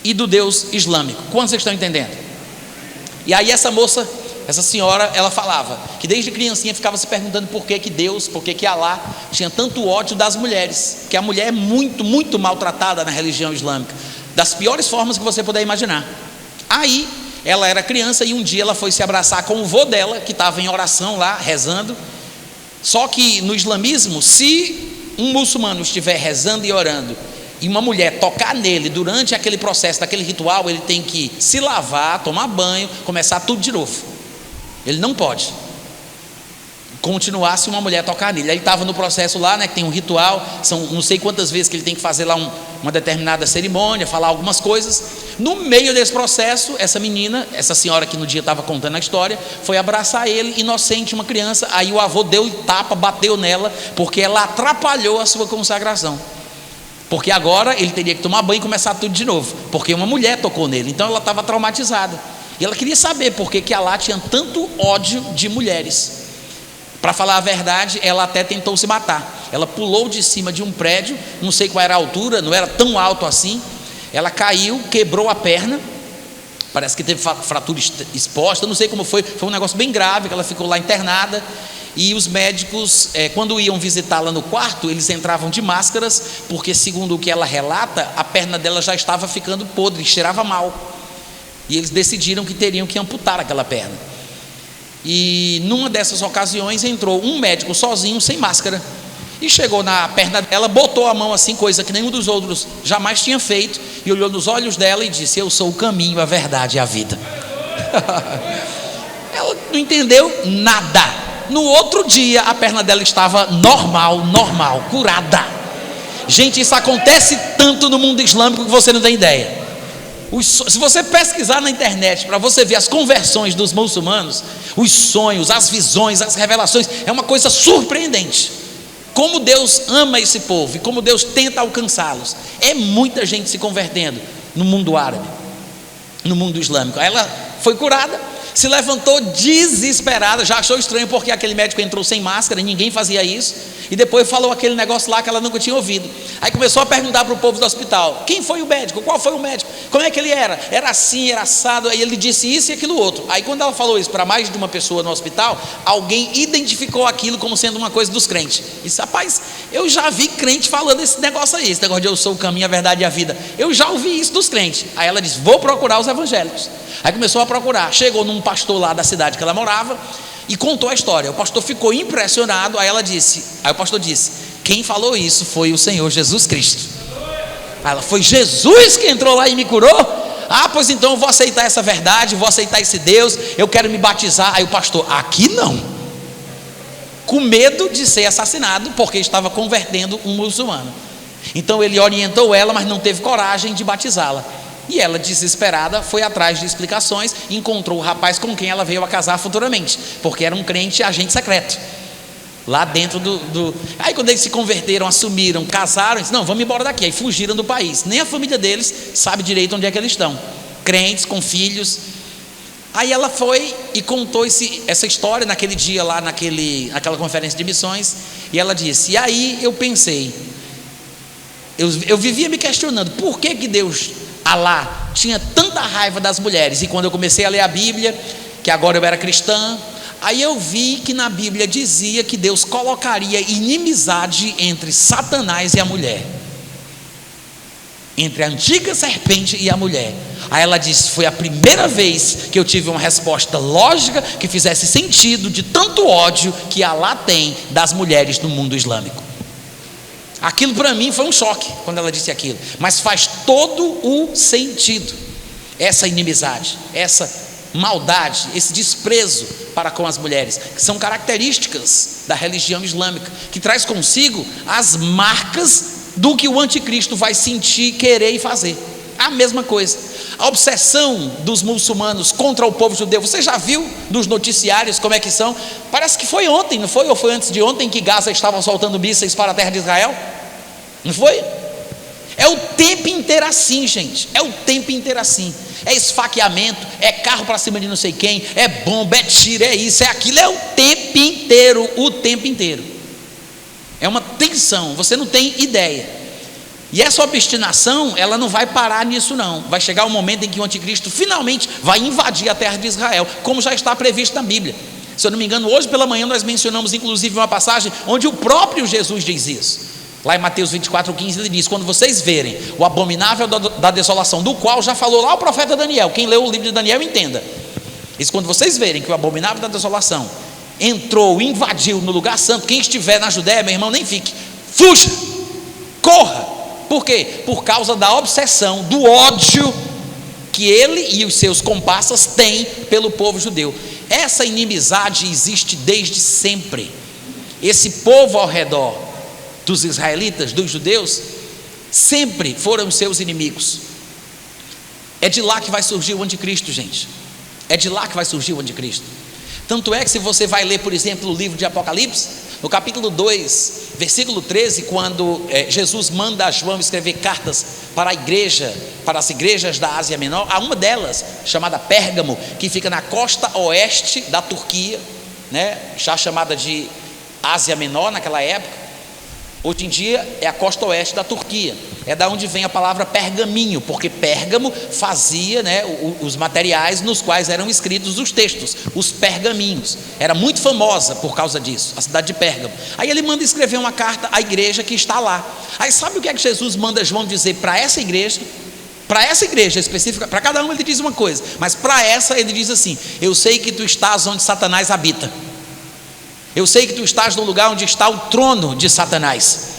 e do Deus islâmico. Quantos vocês estão entendendo? E aí essa senhora, ela falava que desde criancinha ficava se perguntando por que Deus, por que Alá tinha tanto ódio das mulheres, que a mulher é muito, muito maltratada na religião islâmica, das piores formas que você puder imaginar. Aí ela era criança e um dia ela foi se abraçar com o vô dela, que estava em oração lá, rezando. Só que no islamismo, se um muçulmano estiver rezando e orando e uma mulher tocar nele durante aquele processo, daquele ritual, ele tem que se lavar, tomar banho, começar tudo de novo. Ele não pode continuar se uma mulher tocar nele. Ele estava no processo lá, né, que tem um ritual, são não sei quantas vezes que ele tem que fazer lá uma determinada cerimônia, falar algumas coisas. No meio desse processo, essa menina, essa senhora que no dia estava contando a história, foi abraçar ele, inocente, uma criança. Aí o avô deu tapa, bateu nela, porque ela atrapalhou a sua consagração. Porque agora ele teria que tomar banho e começar tudo de novo, porque uma mulher tocou nele. Então ela estava traumatizada. E ela queria saber por que Alá tinha tanto ódio de mulheres. Para falar a verdade, ela até tentou se matar. Ela pulou de cima de um prédio, não sei qual era a altura, não era tão alto assim. Ela caiu, quebrou a perna, parece que teve fratura exposta, não sei como foi um negócio bem grave, que ela ficou lá internada. E os médicos, quando iam visitá-la no quarto, eles entravam de máscaras, porque segundo o que ela relata, a perna dela já estava ficando podre, cheirava mal. E eles decidiram que teriam que amputar aquela perna. E numa dessas ocasiões entrou um médico sozinho, sem máscara, e chegou na perna dela, botou a mão assim, coisa que nenhum dos outros jamais tinha feito, e olhou nos olhos dela e disse: eu sou o caminho, a verdade e a vida. Ela não entendeu nada. No outro dia a perna dela estava normal, curada. Gente, isso acontece tanto no mundo islâmico que você não tem ideia. Se você pesquisar na internet para você ver as conversões dos muçulmanos, os sonhos, as visões, as revelações, é uma coisa surpreendente. Como Deus ama esse povo e como Deus tenta alcançá-los. É muita gente se convertendo no mundo árabe, no mundo islâmico. Ela foi curada, se levantou desesperada, já achou estranho porque aquele médico entrou sem máscara, ninguém fazia isso, e depois falou aquele negócio lá que ela nunca tinha ouvido. Aí começou a perguntar para o povo do hospital: quem foi o médico? Qual foi o médico? Como é que ele era? Era assim, era assado. Aí ele disse isso e aquilo outro. Aí quando ela falou isso para mais de uma pessoa no hospital, alguém identificou aquilo como sendo uma coisa dos crentes. E disse: rapaz, eu já vi crente falando esse negócio aí, esse negócio de eu sou o caminho, a verdade e a vida. Eu já ouvi isso dos crentes. Aí ela disse: vou procurar os evangélicos. Aí começou a procurar, chegou num pastor lá da cidade que ela morava e contou a história. O pastor ficou impressionado. Aí o pastor disse: quem falou isso foi o Senhor Jesus Cristo. Aí ela: foi Jesus que entrou lá e me curou? Ah, pois então eu vou aceitar essa verdade, vou aceitar esse Deus, eu quero me batizar. Aí o pastor: aqui não, com medo de ser assassinado, porque estava convertendo um muçulmano. Então ele orientou ela, mas não teve coragem de batizá-la. E ela, desesperada, foi atrás de explicações e encontrou o rapaz com quem ela veio a casar futuramente, porque era um crente agente secreto lá dentro Aí quando eles se converteram, assumiram, casaram, disse: não, vamos embora daqui. Aí fugiram do país. Nem a família deles sabe direito onde é que eles estão, crentes com filhos. Aí ela foi e contou essa história naquele dia lá, naquela conferência de missões. E ela disse: e aí eu pensei, eu vivia me questionando por que Deus, Alá, tinha tanta raiva das mulheres. E quando eu comecei a ler a Bíblia, que agora eu era cristã, aí eu vi que na Bíblia dizia que Deus colocaria inimizade entre Satanás e a mulher, entre a antiga serpente e a mulher. Aí ela disse: foi a primeira vez que eu tive uma resposta lógica que fizesse sentido de tanto ódio que Alá tem das mulheres no mundo islâmico. Aquilo para mim foi um choque quando ela disse aquilo, mas faz todo o sentido. Essa inimizade, essa maldade, esse desprezo para com as mulheres, que são características da religião islâmica, que traz consigo as marcas do que o anticristo vai sentir, querer e fazer. A mesma coisa, a obsessão dos muçulmanos contra o povo judeu. Você já viu nos noticiários como é que são? Parece que foi ontem, não foi? Ou foi antes de ontem que Gaza estava soltando mísseis para a terra de Israel? Não foi? É o tempo inteiro assim, gente. É o tempo inteiro assim. É esfaqueamento, é carro para cima de não sei quem, é bomba, é tiro, é isso, é aquilo. É o tempo inteiro, o tempo inteiro. É uma tensão, você não tem ideia. E essa obstinação, ela não vai parar nisso não. Vai chegar um momento em que o anticristo finalmente vai invadir a terra de Israel, como já está previsto na Bíblia. Se eu não me engano, hoje pela manhã nós mencionamos inclusive uma passagem onde o próprio Jesus diz isso. Lá em Mateus 24:15 ele diz: quando vocês verem o abominável da desolação, do qual já falou lá o profeta Daniel, quem leu o livro de Daniel entenda. Isso, quando vocês verem que o abominável da desolação entrou, invadiu no lugar santo, quem estiver na Judéia, meu irmão, nem fique, fuja, corra. Por quê? Por causa da obsessão, do ódio que ele e os seus comparsas têm pelo povo judeu. Essa inimizade existe desde sempre. Esse povo ao redor dos israelitas, dos judeus, sempre foram seus inimigos. É de lá que vai surgir o anticristo, gente. É de lá que vai surgir o anticristo. Tanto é que se você vai ler, por exemplo, o livro de Apocalipse, no capítulo 2, versículo 13, quando Jesus manda a João escrever cartas para a igreja, para as igrejas da Ásia Menor, há uma delas, chamada Pérgamo, que fica na costa oeste da Turquia, né, já chamada de Ásia Menor naquela época. Hoje em dia é a costa oeste da Turquia. É da onde vem a palavra pergaminho, porque Pérgamo fazia, né, os materiais nos quais eram escritos os textos, os pergaminhos. Era muito famosa por causa disso, a cidade de Pérgamo. Aí ele manda escrever uma carta à igreja que está lá. Aí sabe o que é que Jesus manda João dizer para essa igreja? Para essa igreja específica, para cada um ele diz uma coisa, mas para essa ele diz assim: eu sei que tu estás onde Satanás habita. Eu sei que tu estás no lugar onde está o trono de Satanás.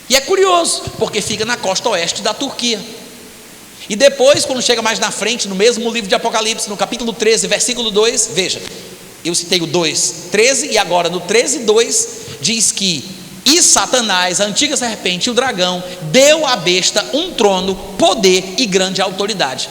E é curioso, porque fica na costa oeste da Turquia. E depois, quando chega mais na frente, no mesmo livro de Apocalipse, no capítulo 13, versículo 2, veja, eu citei o 2, 13, e agora no 13, 2, diz que e Satanás, a antiga serpente, o dragão, deu à besta um trono, poder e grande autoridade.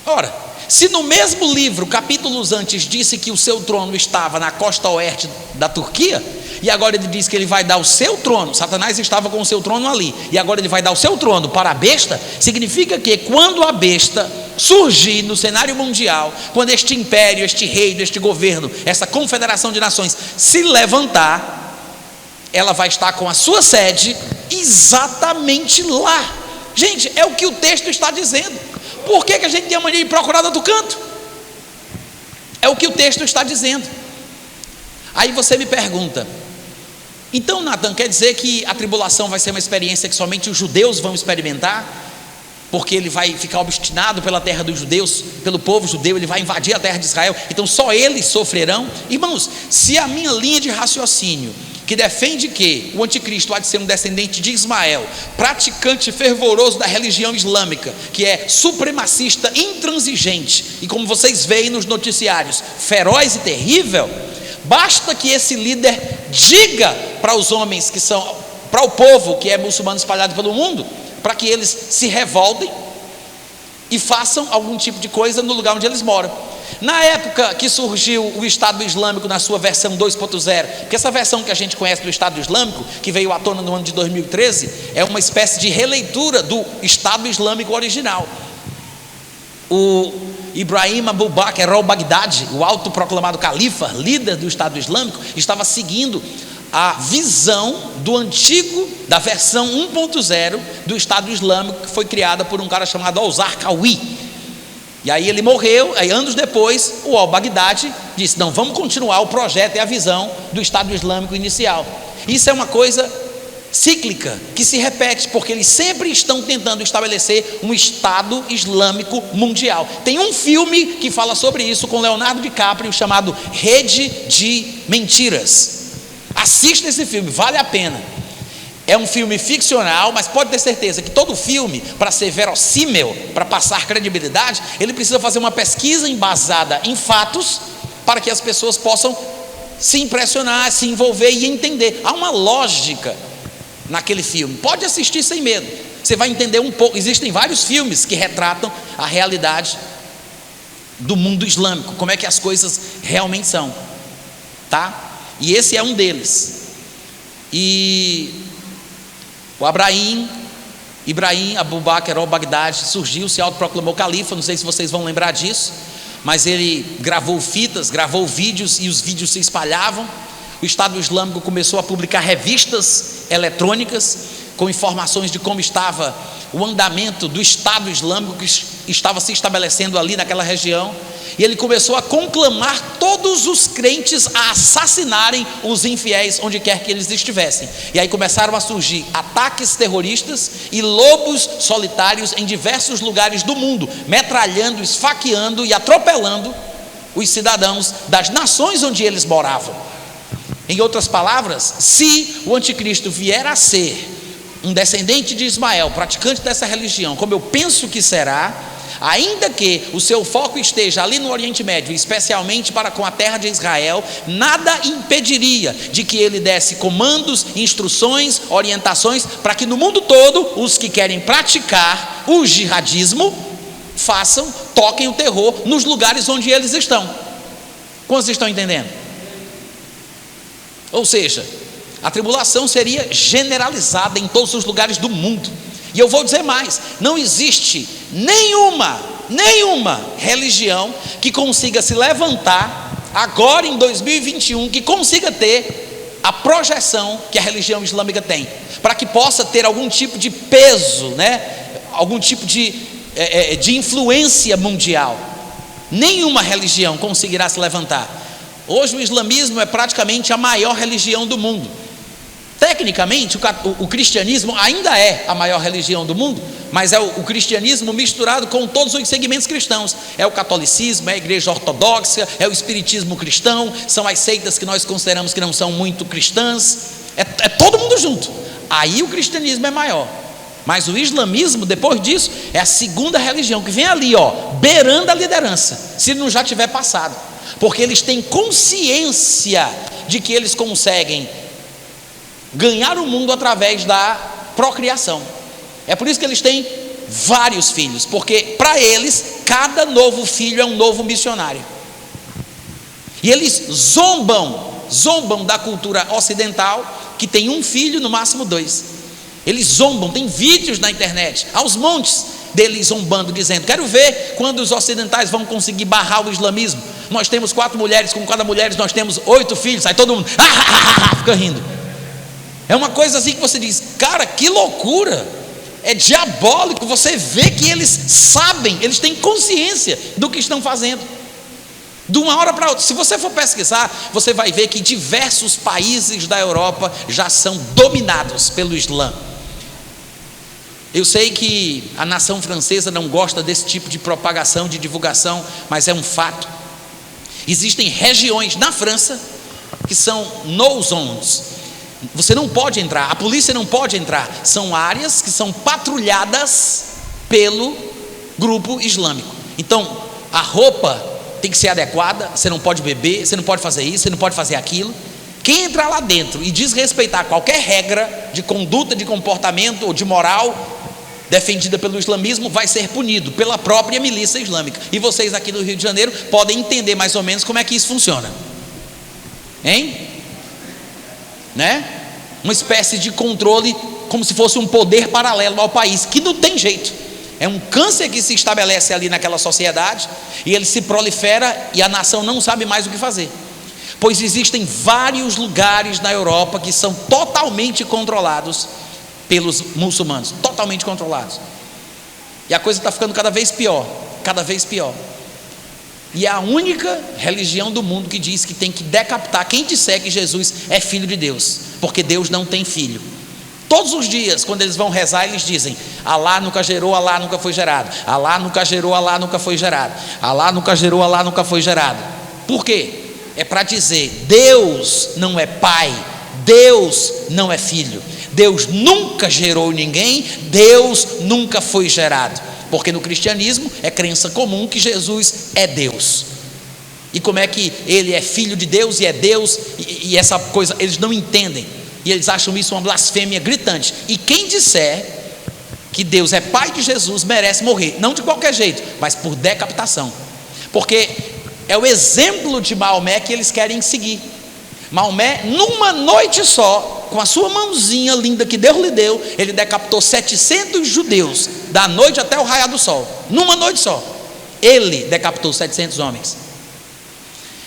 Ora, se no mesmo livro, capítulos antes, disse que o seu trono estava na costa oeste da Turquia, e agora ele diz que ele vai dar o seu trono, Satanás estava com o seu trono ali, e agora ele vai dar o seu trono para a besta, significa que quando a besta surgir no cenário mundial, quando este império, este reino, este governo, essa confederação de nações se levantar, ela vai estar com a sua sede exatamente lá. Gente, é o que o texto está dizendo. Por que a gente tem a mania de procurar do outro canto? É o que o texto está dizendo. Aí você me pergunta: então, Natan, quer dizer que a tribulação vai ser uma experiência que somente os judeus vão experimentar? Porque ele vai ficar obstinado pela terra dos judeus, pelo povo judeu, ele vai invadir a terra de Israel, então só eles sofrerão? Irmãos, se a minha linha de raciocínio, que defende que o anticristo há de ser um descendente de Ismael, praticante fervoroso da religião islâmica, que é supremacista, intransigente, e como vocês veem nos noticiários, feroz e terrível, basta que esse líder diga para os homens que são, para o povo que é muçulmano espalhado pelo mundo, para que eles se revoltem e façam algum tipo de coisa no lugar onde eles moram. Na época que surgiu o Estado Islâmico na sua versão 2.0, porque essa versão que a gente conhece do Estado Islâmico, que veio à tona no ano de 2013, é uma espécie de releitura do Estado Islâmico original. O Ibrahim Abu Bakr al-Baghdadi, o autoproclamado califa, líder do Estado Islâmico, estava seguindo a visão do antigo, da versão 1.0 do Estado Islâmico, que foi criada por um cara chamado al-Zarqawi. E aí ele morreu, aí anos depois o al-Baghdadi disse: não, vamos continuar o projeto e a visão do Estado Islâmico inicial. Isso é uma coisa cíclica, que se repete, porque eles sempre estão tentando estabelecer um Estado Islâmico mundial. Tem um filme que fala sobre isso com Leonardo DiCaprio, chamado Rede de Mentiras. Assista esse filme, vale a pena. É um filme ficcional, mas pode ter certeza que todo filme, para ser verossímil, para passar credibilidade, ele precisa fazer uma pesquisa embasada em fatos, para que as pessoas possam se impressionar, se envolver e entender. Há uma lógica naquele filme. Pode assistir sem medo, você vai entender um pouco. Existem vários filmes que retratam a realidade do mundo islâmico, como é que as coisas realmente são, tá? E esse é um deles. E o Abraim Ibrahim Abu Bakr al-Baghdadi surgiu, se autoproclamou califa, não sei se vocês vão lembrar disso, mas ele gravou fitas, gravou vídeos e os vídeos se espalhavam. O Estado Islâmico começou a publicar revistas eletrônicas com informações de como estava o andamento do Estado Islâmico que estava se estabelecendo ali naquela região, e ele começou a conclamar todos os crentes a assassinarem os infiéis onde quer que eles estivessem. E aí começaram a surgir ataques terroristas e lobos solitários em diversos lugares do mundo, metralhando, esfaqueando e atropelando os cidadãos das nações onde eles moravam. Em outras palavras, se o anticristo vier a ser um descendente de Ismael, praticante dessa religião, como eu penso que será, ainda que o seu foco esteja ali no Oriente Médio, especialmente para com a terra de Israel, nada impediria de que ele desse comandos, instruções, orientações, para que no mundo todo, os que querem praticar o jihadismo, toquem o terror nos lugares onde eles estão. Como vocês estão entendendo? Ou seja, a tribulação seria generalizada em todos os lugares do mundo. E eu vou dizer mais: não existe nenhuma religião que consiga se levantar agora em 2021, que consiga ter a projeção que a religião islâmica tem, para que possa ter algum tipo de peso, algum tipo de influência mundial. Nenhuma religião conseguirá se levantar. Hoje o islamismo é praticamente a maior religião do mundo. Tecnicamente o cristianismo ainda é a maior religião do mundo, mas é o cristianismo misturado com todos os segmentos cristãos. É o catolicismo, é a igreja ortodoxa, é o espiritismo cristão, são as seitas que nós consideramos que não são muito cristãs, é todo mundo junto. Aí o cristianismo é maior. Mas o islamismo, depois disso, é a segunda religião que vem ali, beirando a liderança, se não já tiver passado, porque eles têm consciência de que eles conseguem ganhar o mundo através da procriação. É por isso que eles têm vários filhos, porque para eles cada novo filho é um novo missionário. E eles zombam da cultura ocidental, que tem um filho, no máximo 2. Eles zombam, tem vídeos na internet aos montes deles zombando, dizendo: quero ver quando os ocidentais vão conseguir barrar o islamismo. Nós temos 4 mulheres, com cada mulher nós temos 8 filhos. Aí todo mundo fica rindo. É uma coisa assim que você diz: cara, que loucura, é diabólico. Você vê que eles sabem, eles têm consciência do que estão fazendo. De uma hora para outra, se você for pesquisar, você vai ver que diversos países da Europa já são dominados pelo Islã. Eu sei que a nação francesa não gosta desse tipo de propagação, de divulgação, mas é um fato. Existem regiões na França que são no zones. Você não pode entrar, a polícia não pode entrar. São áreas que são patrulhadas pelo grupo islâmico. Então, a roupa tem que ser adequada. Você não pode beber, você não pode fazer isso, você não pode fazer aquilo. Quem entrar lá dentro e desrespeitar qualquer regra de conduta, de comportamento ou de moral defendida pelo islamismo vai ser punido pela própria milícia islâmica. E vocês aqui do Rio de Janeiro podem entender mais ou menos como é que isso funciona, hein? Uma espécie de controle, como se fosse um poder paralelo ao país, que não tem jeito. É um câncer que se estabelece ali naquela sociedade, e ele se prolifera, e a nação não sabe mais o que fazer, pois existem vários lugares na Europa que são totalmente controlados pelos muçulmanos, totalmente controlados, e a coisa está ficando cada vez pior, e é a única religião do mundo que diz que tem que decapitar quem disser que Jesus é filho de Deus, porque Deus não tem filho. Todos os dias, quando eles vão rezar, eles dizem: Alá nunca gerou, Alá nunca foi gerado. Alá nunca gerou, Alá nunca foi gerado. Alá nunca gerou, Alá nunca foi gerado. Por quê? É para dizer: Deus não é pai, Deus não é filho, Deus nunca gerou ninguém, Deus nunca foi gerado. Porque no cristianismo é crença comum que Jesus é Deus. E como é que ele é filho de Deus e é Deus, e essa coisa eles não entendem, e eles acham isso uma blasfêmia gritante. E quem disser que Deus é pai de Jesus merece morrer, não de qualquer jeito, mas por decapitação, porque é o exemplo de Maomé que eles querem seguir. Maomé, numa noite só, com a sua mãozinha linda que Deus lhe deu, ele decapitou 700 judeus, da noite até o raiar do sol, numa noite só. Ele decapitou 700 homens.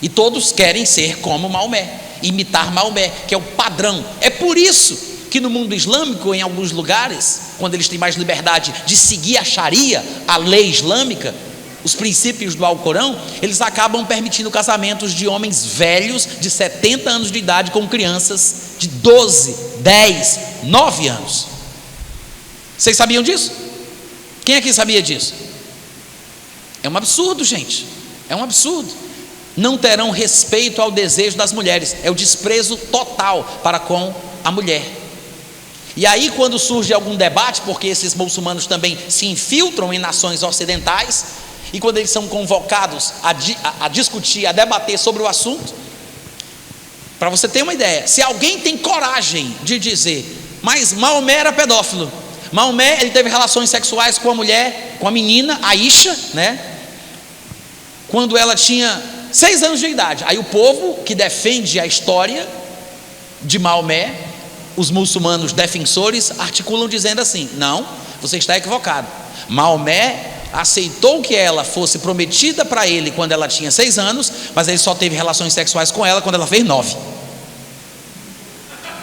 E todos querem ser como Maomé, imitar Maomé, que é o padrão. É por isso que no mundo islâmico, em alguns lugares, quando eles têm mais liberdade de seguir a Sharia, a lei islâmica, os princípios do Alcorão, eles acabam permitindo casamentos de homens velhos de 70 anos de idade com crianças de 12, 10, 9 anos. Vocês sabiam disso? Quem aqui sabia disso? É um absurdo, gente. É um absurdo. Não terão respeito ao desejo das mulheres. É o desprezo total para com a mulher. E aí, quando surge algum debate, porque esses muçulmanos também se infiltram em nações ocidentais, e quando eles são convocados a discutir, a debater sobre o assunto, para você ter uma ideia, se alguém tem coragem de dizer, mas Maomé era pedófilo, Maomé, ele teve relações sexuais com a mulher, com a menina Aisha, né? Quando ela tinha 6 anos de idade. Aí o povo que defende a história de Maomé, os muçulmanos defensores, articulam dizendo assim: não, você está equivocado. Maomé aceitou que ela fosse prometida para ele quando ela tinha 6 anos, mas ele só teve relações sexuais com ela quando ela fez 9.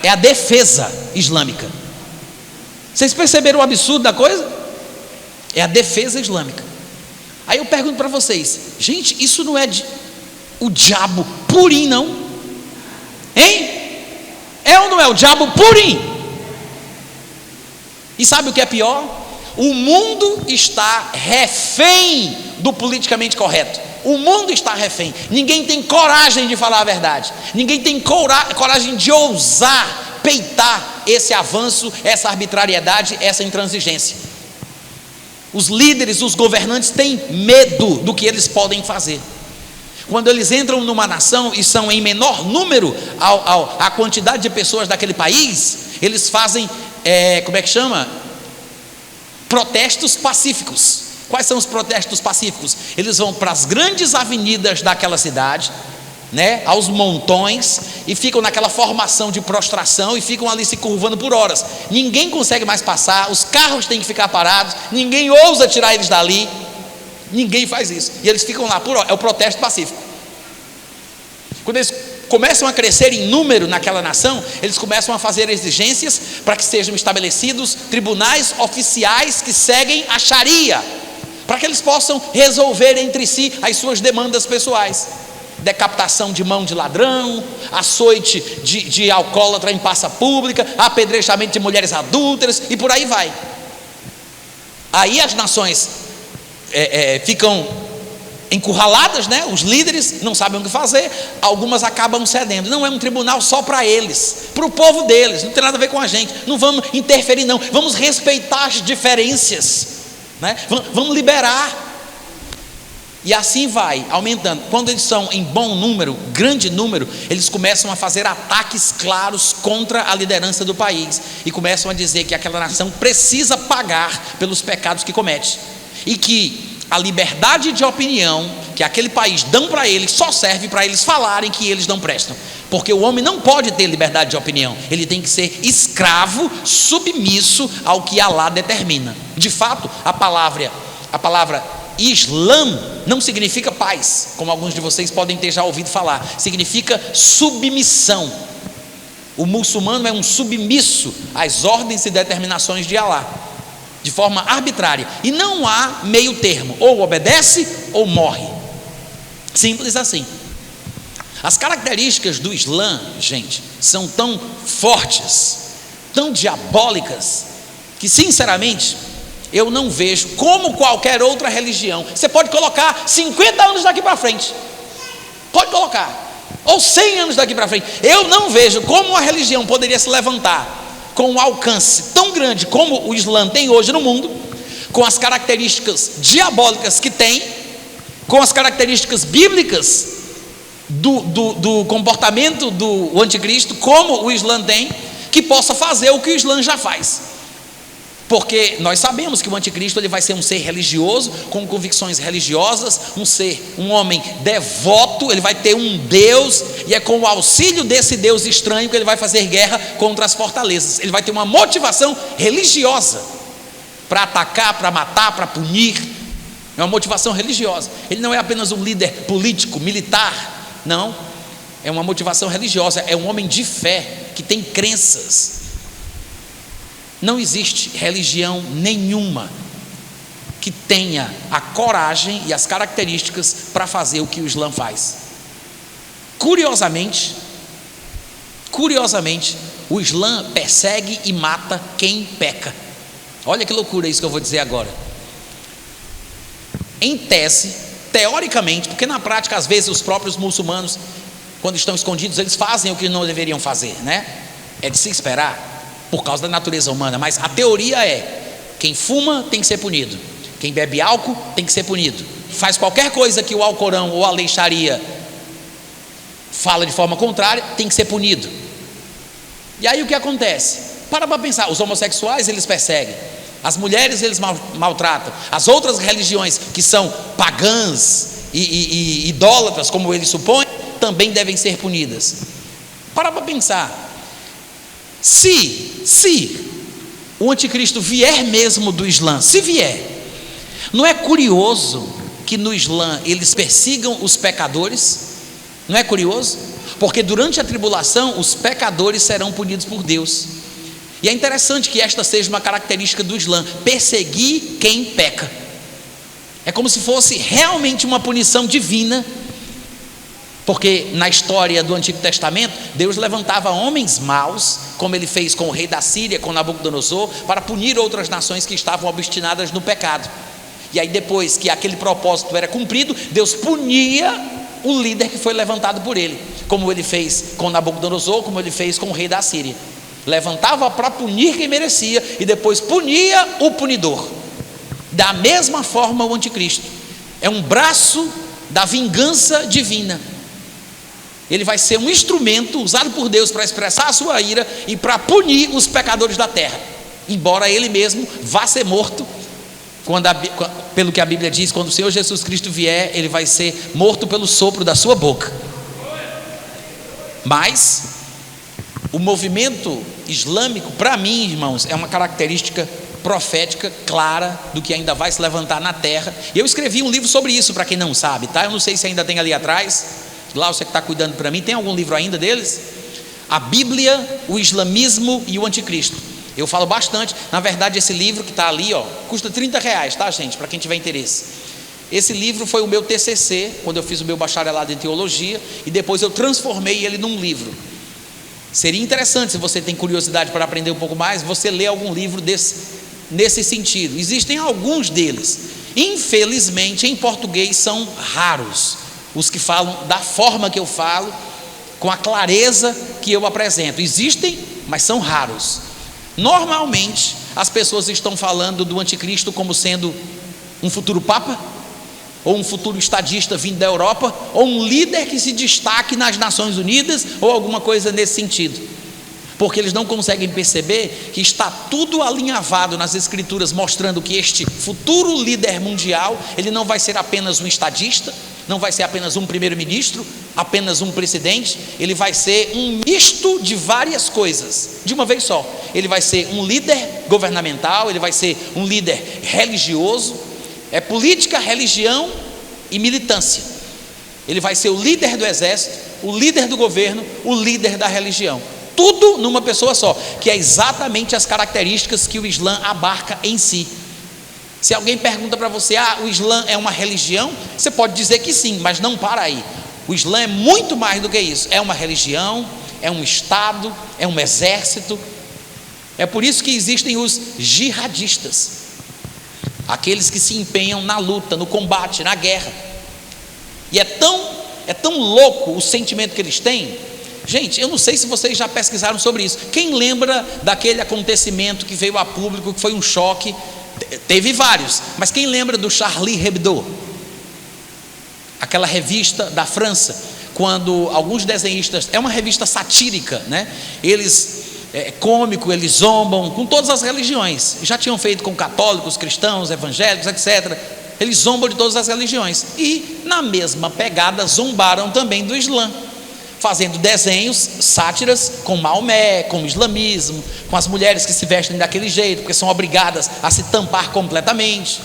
É a defesa islâmica. Vocês perceberam o absurdo da coisa? É a defesa islâmica. Aí eu pergunto para vocês, gente, isso não é o diabo purinho, não? Hein? É ou não é o diabo purinho? E sabe o que é pior? O mundo está refém do politicamente correto. O mundo está refém. Ninguém tem coragem de falar a verdade. Ninguém tem coragem de ousar peitar esse avanço, essa arbitrariedade, essa intransigência. Os líderes, os governantes têm medo do que eles podem fazer. Quando eles entram numa nação e são em menor número a quantidade de pessoas daquele país, eles fazem, protestos pacíficos. Quais são os protestos pacíficos? Eles vão para as grandes avenidas daquela cidade, né, aos montões, e ficam naquela formação de prostração e ficam ali se curvando por horas. Ninguém consegue mais passar, os carros têm que ficar parados, ninguém ousa tirar eles dali, ninguém faz isso, e eles ficam lá por horas. É o protesto pacífico. Quando eles começam a crescer em número naquela nação, eles começam a fazer exigências para que sejam estabelecidos tribunais oficiais que seguem a Sharia, para que eles possam resolver entre si as suas demandas pessoais. Decapitação de mão de ladrão, açoite de alcoólatra em praça pública, apedrejamento de mulheres adúlteras e por aí vai. Aí as nações ficam encurraladas, né? Os líderes não sabem o que fazer, algumas acabam cedendo. Não é um tribunal só para eles, para o povo deles, não tem nada a ver com a gente, não vamos interferir não, vamos respeitar as diferenças, né? Vamos liberar. E assim vai aumentando. Quando eles são em bom número, grande número, eles começam a fazer ataques claros contra a liderança do país e começam a dizer que aquela nação precisa pagar pelos pecados que comete, e que a liberdade de opinião que aquele país dão para eles só serve para eles falarem que eles não prestam, porque o homem não pode ter liberdade de opinião, ele tem que ser escravo, submisso ao que Alá determina. De fato, a palavra Islã não significa paz, como alguns de vocês podem ter já ouvido falar, significa submissão. O muçulmano é um submisso às ordens e determinações de Alá, de forma arbitrária, e não há meio termo, ou obedece ou morre, simples assim. As características do Islã, gente, são tão fortes, tão diabólicas, que sinceramente eu não vejo como qualquer outra religião. Você pode colocar 50 anos daqui para frente, pode colocar, ou 100 anos daqui para frente, eu não vejo como uma religião poderia se levantar com um alcance tão grande como o Islã tem hoje no mundo, com as características diabólicas que tem, com as características bíblicas do comportamento do anticristo, como o Islã tem, que possa fazer o que o Islã já faz. Porque nós sabemos que o anticristo ele vai ser um ser religioso, com convicções religiosas, um homem devoto, ele vai ter um Deus, e é com o auxílio desse Deus estranho que ele vai fazer guerra contra as fortalezas. Ele vai ter uma motivação religiosa para atacar, para matar, para punir. É uma motivação religiosa. Ele não é apenas um líder político, militar, não. É uma motivação religiosa, é um homem de fé, que tem crenças. Não existe religião nenhuma que tenha a coragem e as características para fazer o que o Islã faz. Curiosamente, o Islã persegue e mata quem peca. Olha que loucura isso que eu vou dizer agora. Em tese, teoricamente, porque na prática às vezes os próprios muçulmanos, quando estão escondidos, eles fazem o que não deveriam fazer, né? É de se esperar, por causa da natureza humana. Mas a teoria é: quem fuma tem que ser punido, quem bebe álcool tem que ser punido, faz qualquer coisa que o Alcorão ou a lei Sharia fala de forma contrária, tem que ser punido. E aí o que acontece? Para pensar, os homossexuais eles perseguem, as mulheres eles maltratam, as outras religiões que são pagãs e idólatras, como eles supõem, também devem ser punidas. Para pensar, se o anticristo vier mesmo do Islã, se vier, não é curioso que no Islã eles persigam os pecadores? Não é curioso? Porque durante a tribulação os pecadores serão punidos por Deus. E é interessante que esta seja uma característica do Islã: perseguir quem peca. É como se fosse realmente uma punição divina, porque na história do Antigo Testamento Deus levantava homens maus, como ele fez com o rei da Síria, com Nabucodonosor, para punir outras nações que estavam obstinadas no pecado. E aí depois que aquele propósito era cumprido, Deus punia o líder que foi levantado por ele, como ele fez com Nabucodonosor, como ele fez com o rei da Síria. Levantava para punir quem merecia e depois punia o punidor. Da mesma forma o anticristo é um braço da vingança divina. Ele vai ser um instrumento usado por Deus para expressar a sua ira e para punir os pecadores da terra, embora ele mesmo vá ser morto. Pelo que a Bíblia diz, quando o Senhor Jesus Cristo vier, ele vai ser morto pelo sopro da sua boca. Mas o movimento islâmico, para mim, irmãos, é uma característica profética clara do que ainda vai se levantar na terra. E eu escrevi um livro sobre isso, para quem não sabe, tá? Eu não sei se ainda tem ali atrás, lá você que está cuidando para mim, tem algum livro ainda deles? A Bíblia, o Islamismo e o Anticristo. Eu falo bastante. Na verdade, esse livro que está ali, custa R$30, tá, gente? Para quem tiver interesse. Esse livro foi o meu TCC, quando eu fiz o meu bacharelado em teologia, e depois eu transformei ele num livro. Seria interessante, se você tem curiosidade para aprender um pouco mais, você ler algum livro nesse sentido. Existem alguns deles. Infelizmente, em português são raros os que falam da forma que eu falo, com a clareza que eu apresento. Existem, mas são raros. Normalmente as pessoas estão falando do anticristo como sendo um futuro papa, ou um futuro estadista vindo da Europa, ou um líder que se destaque nas Nações Unidas, ou alguma coisa nesse sentido, porque eles não conseguem perceber que está tudo alinhavado nas escrituras, mostrando que este futuro líder mundial, ele não vai ser apenas um estadista, não vai ser apenas um primeiro-ministro, apenas um presidente, ele vai ser um misto de várias coisas, de uma vez só. Ele vai ser um líder governamental, ele vai ser um líder religioso, é política, religião e militância. Ele vai ser o líder do exército, o líder do governo, o líder da religião, tudo numa pessoa só, que é exatamente as características que o Islã abarca em si. Se alguém pergunta para você, o Islã é uma religião? Você pode dizer que sim, mas não para aí. O Islã é muito mais do que isso. É uma religião, é um estado, é um exército. É por isso que existem os jihadistas, aqueles que se empenham na luta, no combate, na guerra. E é tão louco o sentimento que eles têm. Gente, eu não sei se vocês já pesquisaram sobre isso. Quem lembra daquele acontecimento que veio a público, que foi um choque? Teve vários, mas quem lembra do Charlie Hebdo? Aquela revista da França, quando alguns desenhistas, é uma revista satírica, né? Eles, cômico, eles zombam com todas as religiões. Já tinham feito com católicos, cristãos, evangélicos, etc. Eles zombam de todas as religiões. E na mesma pegada zombaram também do Islã, fazendo desenhos, sátiras com Maomé, com o islamismo, com as mulheres que se vestem daquele jeito, porque são obrigadas a se tampar completamente.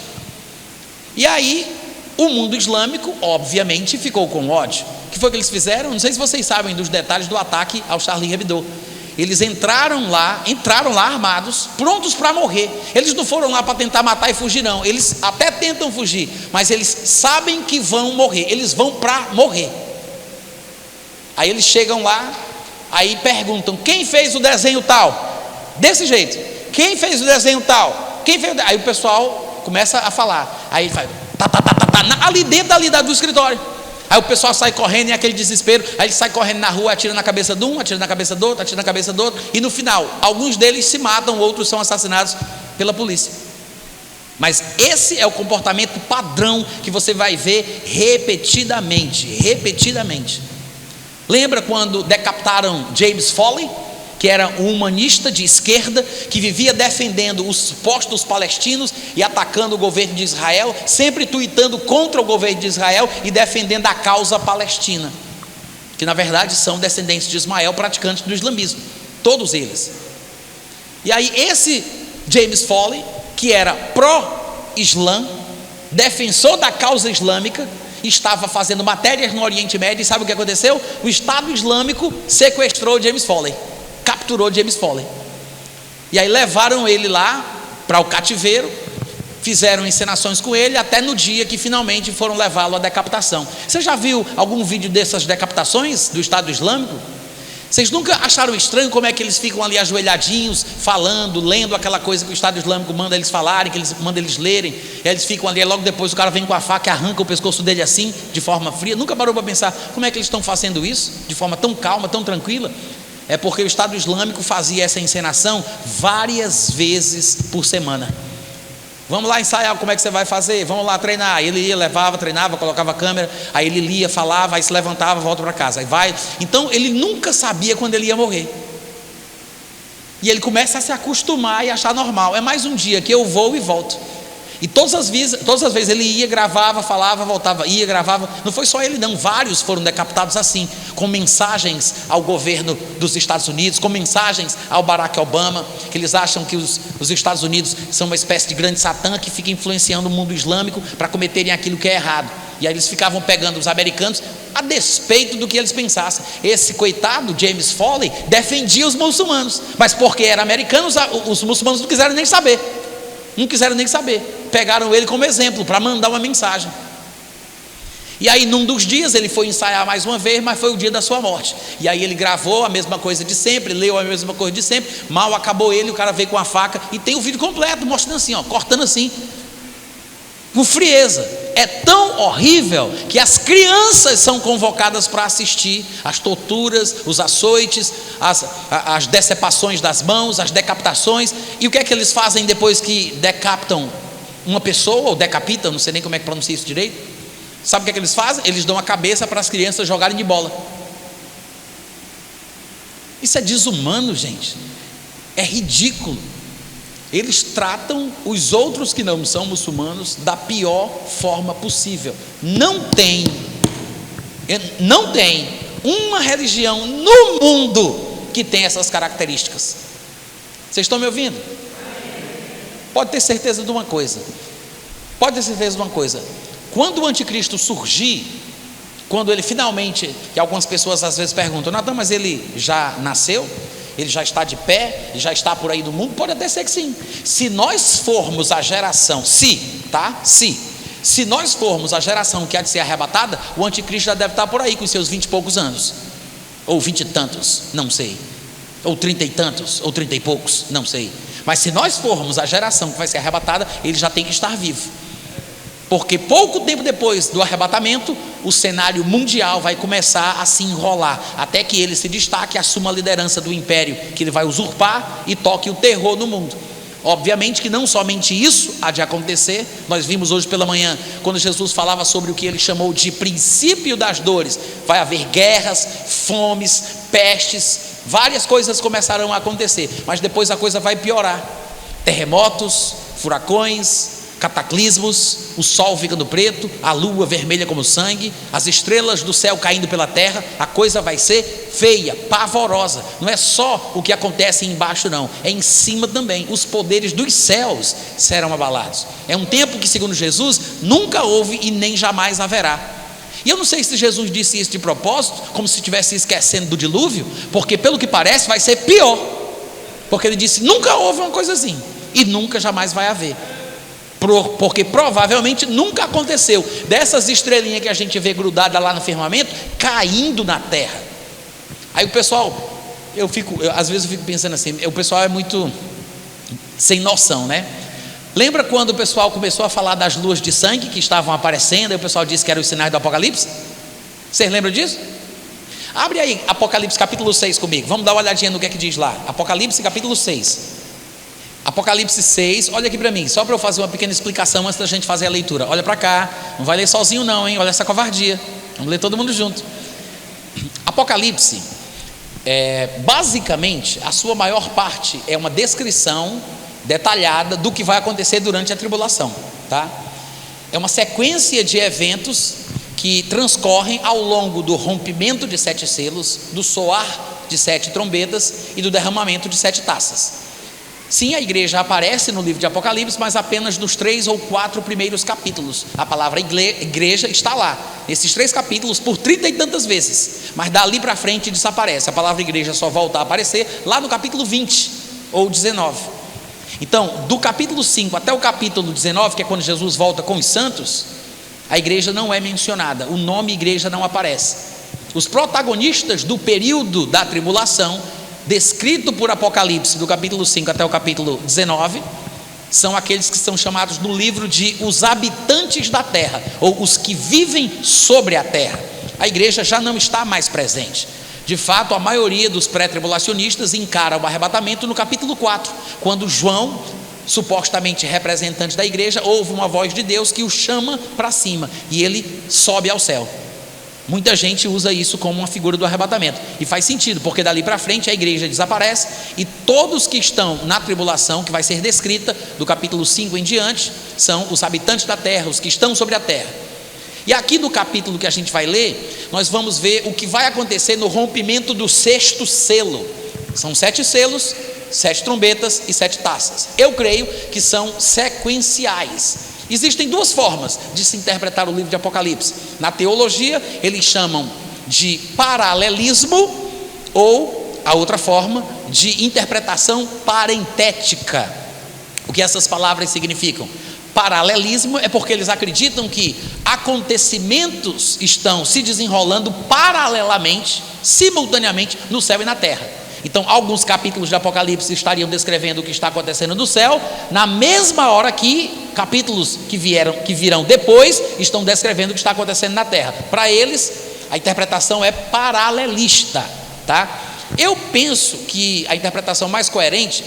E aí, o mundo islâmico, obviamente, ficou com ódio. O que foi que eles fizeram? Não sei se vocês sabem dos detalhes do ataque ao Charlie Hebdo. Eles entraram lá armados, prontos para morrer. Eles não foram lá para tentar matar e fugir, não. Eles até tentam fugir, mas eles sabem que vão morrer. Eles vão para morrer. Aí eles chegam lá, aí perguntam: quem fez o desenho tal? Desse jeito. Quem fez o desenho tal? Quem fez? Aí o pessoal começa a falar. Aí ele faz ali dentro do escritório. Aí o pessoal sai correndo em aquele desespero. Aí ele sai correndo na rua, atira na cabeça de um, atira na cabeça do outro, atira na cabeça do outro. E no final, alguns deles se matam, outros são assassinados pela polícia. Mas esse é o comportamento padrão que você vai ver repetidamente. Lembra quando decapitaram James Foley, que era um humanista de esquerda, que vivia defendendo os postos palestinos e atacando o governo de Israel, sempre tuitando contra o governo de Israel e defendendo a causa palestina, que na verdade são descendentes de Ismael, praticantes do islamismo, todos eles. E aí esse James Foley, que era pró-islã, defensor da causa islâmica, estava fazendo matérias no Oriente Médio, e sabe o que aconteceu? O Estado Islâmico sequestrou James Foley, capturou James Foley, e aí levaram ele lá para o cativeiro, fizeram encenações com ele, até no dia que finalmente foram levá-lo à decapitação. Você já viu algum vídeo dessas decapitações do Estado Islâmico? Vocês nunca acharam estranho como é que eles ficam ali ajoelhadinhos, falando, lendo aquela coisa que o Estado Islâmico manda eles falarem, que eles manda eles lerem, e eles ficam ali, logo depois o cara vem com a faca e arranca o pescoço dele assim, de forma fria? Nunca parou para pensar como é que eles estão fazendo isso, de forma tão calma, tão tranquila? É porque o Estado Islâmico fazia essa encenação várias vezes por semana. Vamos lá ensaiar, como é que você vai fazer? Vamos lá treinar. Ele ia, levava, treinava, colocava a câmera, aí ele lia, falava, aí se levantava, volta para casa, aí vai. Então ele nunca sabia quando ele ia morrer. E ele começa a se acostumar e achar normal. É mais um dia que eu vou e volto. E todas as vezes ele ia, gravava, falava, voltava, ia, gravava. Não foi só ele não, vários foram decapitados assim, com mensagens ao governo dos Estados Unidos, com mensagens ao Barack Obama, que eles acham que os Estados Unidos são uma espécie de grande satã que fica influenciando o mundo islâmico para cometerem aquilo que é errado. E aí eles ficavam pegando os americanos a despeito do que eles pensassem. Esse coitado James Foley defendia os muçulmanos, mas porque era americano, os muçulmanos não quiseram nem saber. Pegaram ele como exemplo para mandar uma mensagem. E aí num dos dias ele foi ensaiar mais uma vez, mas foi o dia da sua morte. E aí ele gravou a mesma coisa de sempre, leu a mesma coisa de sempre. Mal acabou ele, o cara veio com a faca e tem o vídeo completo, mostrando assim, ó, cortando assim, com frieza. É tão horrível que as crianças são convocadas para assistir as torturas, os açoites, as decepações das mãos, as decapitações. E o que é que eles fazem depois que decapitam uma pessoa, ou decapitam, não sei nem como é que pronuncia isso direito? Sabe o que é que eles fazem? Eles dão a cabeça para as crianças jogarem de bola. Isso é desumano, gente. É ridículo. Eles tratam os outros que não são muçulmanos da pior forma possível. Não tem uma religião no mundo que tem essas características. Vocês estão me ouvindo? Pode ter certeza de uma coisa. Quando o anticristo surgir, quando ele finalmente, que algumas pessoas às vezes perguntam: Natan, mas ele já nasceu? Ele já está de pé? Ele já está por aí no mundo? Pode até ser que sim. Se nós formos a geração, se nós formos a geração que há de ser arrebatada, o anticristo já deve estar por aí com seus 20 e poucos anos, ou 20 e tantos, não sei, ou 30 e tantos, ou 30 e poucos, não sei. Mas se nós formos a geração que vai ser arrebatada, ele já tem que estar vivo, porque pouco tempo depois do arrebatamento, o cenário mundial vai começar a se enrolar, até que ele se destaque, assuma a liderança do império que ele vai usurpar e toque o terror no mundo. Obviamente que não somente isso há de acontecer. Nós vimos hoje pela manhã, quando Jesus falava sobre o que ele chamou de princípio das dores. Vai haver guerras, fomes, pestes, várias coisas começarão a acontecer, mas depois a coisa vai piorar. Terremotos, furacões, cataclismos, o sol ficando preto, a lua vermelha como sangue, as estrelas do céu caindo pela terra. A coisa vai ser feia, pavorosa. Não é só o que acontece embaixo não, é em cima também. Os poderes dos céus serão abalados. É um tempo que, segundo Jesus, nunca houve e nem jamais haverá. E eu não sei se Jesus disse isso de propósito, como se estivesse esquecendo do dilúvio, porque pelo que parece vai ser pior, porque ele disse, nunca houve uma coisa assim, e nunca jamais vai haver, porque provavelmente nunca aconteceu, dessas estrelinhas que a gente vê grudada lá no firmamento, caindo na terra. Aí o pessoal, às vezes eu fico pensando assim, o pessoal é muito sem noção, né? Lembra quando o pessoal começou a falar das luas de sangue que estavam aparecendo, e o pessoal disse que eram os sinais do Apocalipse? Vocês lembram disso? Abre aí Apocalipse capítulo 6 comigo, vamos dar uma olhadinha no que é que diz lá. Apocalipse capítulo 6. Apocalipse 6, olha aqui para mim, só para eu fazer uma pequena explicação antes da gente fazer a leitura. Olha para cá, não vai ler sozinho não, hein? Olha essa covardia, vamos ler todo mundo junto. Apocalipse, basicamente, a sua maior parte é uma descrição detalhada do que vai acontecer durante a tribulação, tá? É uma sequência de eventos que transcorrem ao longo do rompimento de 7 selos, do soar de 7 trombetas e do derramamento de 7 taças. Sim, a igreja aparece no livro de Apocalipse, mas apenas nos 3 ou 4 primeiros capítulos. A palavra igreja está lá, nesses 3 capítulos, por 30 e tantas vezes, mas dali para frente desaparece. A palavra igreja só volta a aparecer lá no capítulo 20 ou 19. Então, do capítulo 5 até o capítulo 19, que é quando Jesus volta com os santos, a igreja não é mencionada, o nome igreja não aparece. Os protagonistas do período da tribulação, descrito por Apocalipse, do capítulo 5 até o capítulo 19, são aqueles que são chamados no livro de os habitantes da terra, ou os que vivem sobre a terra. A igreja já não está mais presente. De fato, a maioria dos pré-tribulacionistas encara o arrebatamento no capítulo 4, quando João, supostamente representante da igreja, ouve uma voz de Deus que o chama para cima e ele sobe ao céu. Muita gente usa isso como uma figura do arrebatamento, e faz sentido, porque dali para frente a igreja desaparece e todos que estão na tribulação, que vai ser descrita do capítulo 5 em diante, são os habitantes da terra, os que estão sobre a terra. E aqui no capítulo que a gente vai ler, nós vamos ver o que vai acontecer no rompimento do 6º selo. São 7 selos, 7 trombetas e 7 taças. Eu creio que são sequenciais. Existem 2 formas de se interpretar o livro de Apocalipse. Na teologia, eles chamam de paralelismo, ou a outra forma, de interpretação parentética. O que essas palavras significam? Paralelismo é porque eles acreditam que acontecimentos estão se desenrolando paralelamente, simultaneamente, no céu e na terra. Então, alguns capítulos de Apocalipse estariam descrevendo o que está acontecendo no céu, na mesma hora que capítulos que virão depois estão descrevendo o que está acontecendo na terra. Para eles, a interpretação é paralelista, tá? Eu penso que a interpretação mais coerente,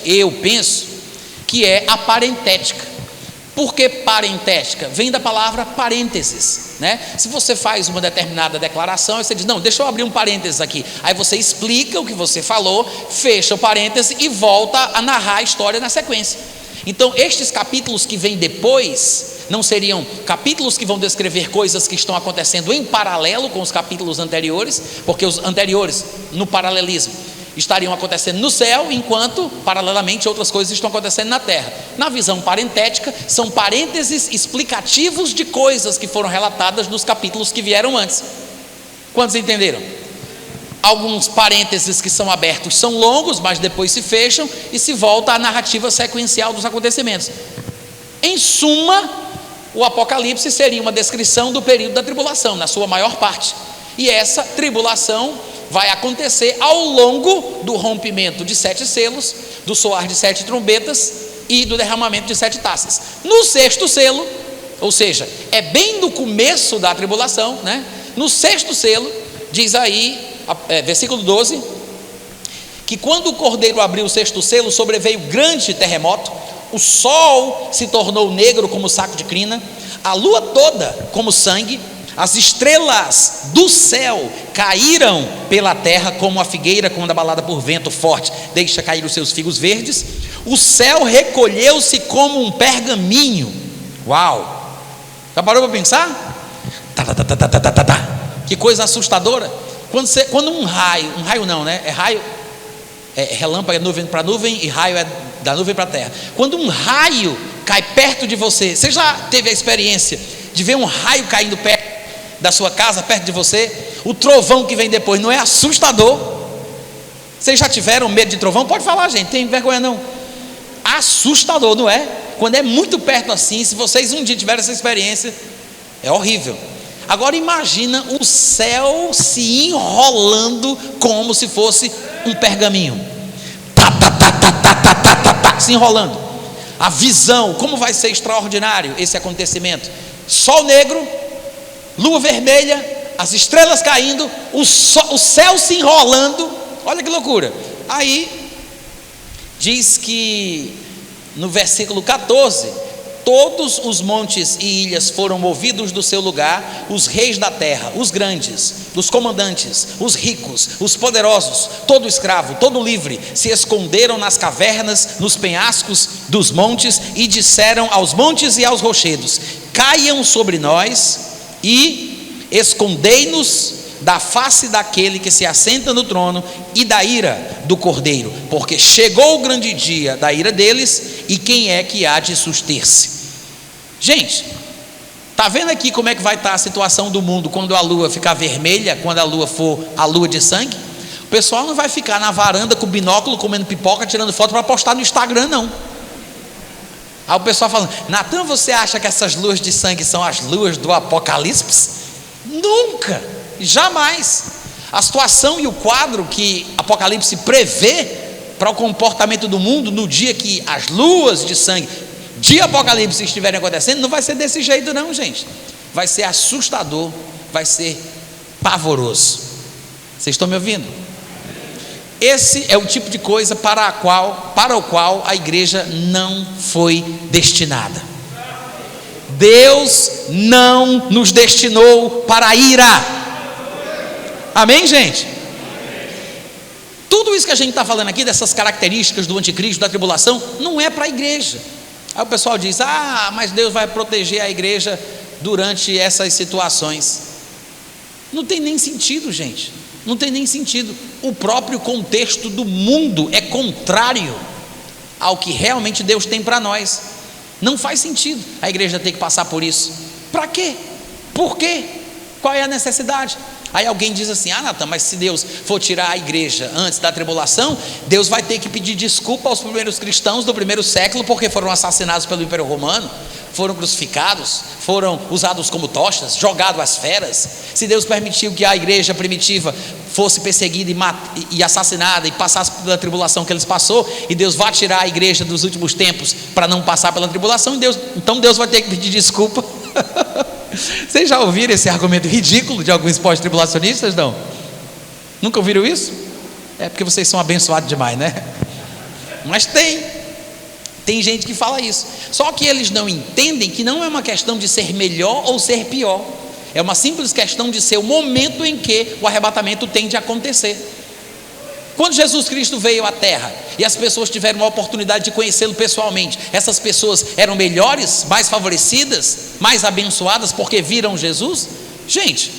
que é a parentética. Por que parentética? Vem da palavra parênteses, né? Se você faz uma determinada declaração, você diz, não, deixa eu abrir um parênteses aqui. Aí você explica o que você falou, fecha o parêntese e volta a narrar a história na sequência. Então, estes capítulos que vêm depois, não seriam capítulos que vão descrever coisas que estão acontecendo em paralelo com os capítulos anteriores, porque os anteriores, no paralelismo, estariam acontecendo no céu, enquanto paralelamente outras coisas estão acontecendo na terra. Na visão parentética, são parênteses explicativos de coisas que foram relatadas nos capítulos que vieram antes. Quantos entenderam? Alguns parênteses que são abertos são longos, mas depois se fecham e se volta à narrativa sequencial dos acontecimentos. Em suma, o Apocalipse seria uma descrição do período da tribulação, na sua maior parte. E essa tribulação vai acontecer ao longo do rompimento de 7 selos, do soar de 7 trombetas e do derramamento de 7 taças. No 6º selo, ou seja, é bem no começo da tribulação, né? No 6º selo, diz aí, versículo 12, que quando o cordeiro abriu o 6º selo, sobreveio grande terremoto, o sol se tornou negro como saco de crina, a lua toda como sangue, as estrelas do céu caíram pela terra como a figueira quando abalada por vento forte deixa cair os seus figos verdes. O céu recolheu-se como um pergaminho. Uau! Já parou para pensar? Que coisa assustadora. Quando um raio não, né? Relâmpago é nuvem para nuvem e raio é da nuvem para a terra. Quando um raio cai perto de você, você já teve a experiência de ver um raio caindo perto da sua casa, perto de você? O trovão que vem depois não é assustador? Vocês já tiveram medo de trovão? Pode falar, gente, tem vergonha não. Assustador, não é? Quando é muito perto assim, se vocês um dia tiverem essa experiência, é horrível. Agora imagina o céu se enrolando como se fosse um pergaminho, se enrolando. A visão, como vai ser extraordinário esse acontecimento. Sol negro, lua vermelha, as estrelas caindo, o céu se enrolando. Olha que loucura. Aí diz que no versículo 14: todos os montes e ilhas foram movidos do seu lugar, os reis da terra, os grandes, os comandantes, os ricos, os poderosos, todo escravo, todo livre, se esconderam nas cavernas, nos penhascos dos montes, e disseram aos montes e aos rochedos: caiam sobre nós e escondei-nos da face daquele que se assenta no trono e da ira do Cordeiro, porque chegou o grande dia da ira deles, e quem é que há de suster-se? Gente, está vendo aqui como é que vai estar a situação do mundo quando a lua ficar vermelha, quando a lua for a lua de sangue? O pessoal não vai ficar na varanda com binóculo, comendo pipoca, tirando foto para postar no Instagram, não. Aí o pessoal falando: Natan, você acha que essas luas de sangue são as luas do Apocalipse? Nunca, jamais. A situação e o quadro que Apocalipse prevê para o comportamento do mundo no dia que as luas de sangue de Apocalipse estiverem acontecendo, não vai ser desse jeito não, gente. Vai ser assustador, vai ser pavoroso. Vocês estão me ouvindo? Esse é o tipo de coisa para o qual a igreja não foi destinada. Deus não nos destinou para a ira. Amém, gente? Tudo isso que a gente está falando aqui, dessas características do anticristo, da tribulação, não é para a igreja. Aí o pessoal diz: mas Deus vai proteger a igreja durante essas situações. Não tem nem sentido, gente. Não tem nem sentido. O próprio contexto do mundo é contrário ao que realmente Deus tem para nós. Não faz sentido a igreja ter que passar por isso. Para quê? Por quê? Qual é a necessidade? Aí alguém diz assim: Natan, mas se Deus for tirar a igreja antes da tribulação, Deus vai ter que pedir desculpa aos primeiros cristãos do primeiro século, porque foram assassinados pelo Império Romano, foram crucificados, foram usados como tochas, jogados às feras. Se Deus permitiu que a igreja primitiva fosse perseguida e assassinada e passasse pela tribulação que eles passou, e Deus vai tirar a igreja dos últimos tempos para não passar pela tribulação, então Deus vai ter que pedir desculpa. Vocês já ouviram esse argumento ridículo de alguns pós-tribulacionistas? Não? Nunca ouviram isso? É porque vocês são abençoados demais, né? Mas tem gente que fala isso. Só que eles não entendem que não é uma questão de ser melhor ou ser pior. É uma simples questão de ser o momento em que o arrebatamento tem de acontecer. Quando Jesus Cristo veio à terra e as pessoas tiveram a oportunidade de conhecê-lo pessoalmente, essas pessoas eram melhores, mais favorecidas, mais abençoadas porque viram Jesus? Gente,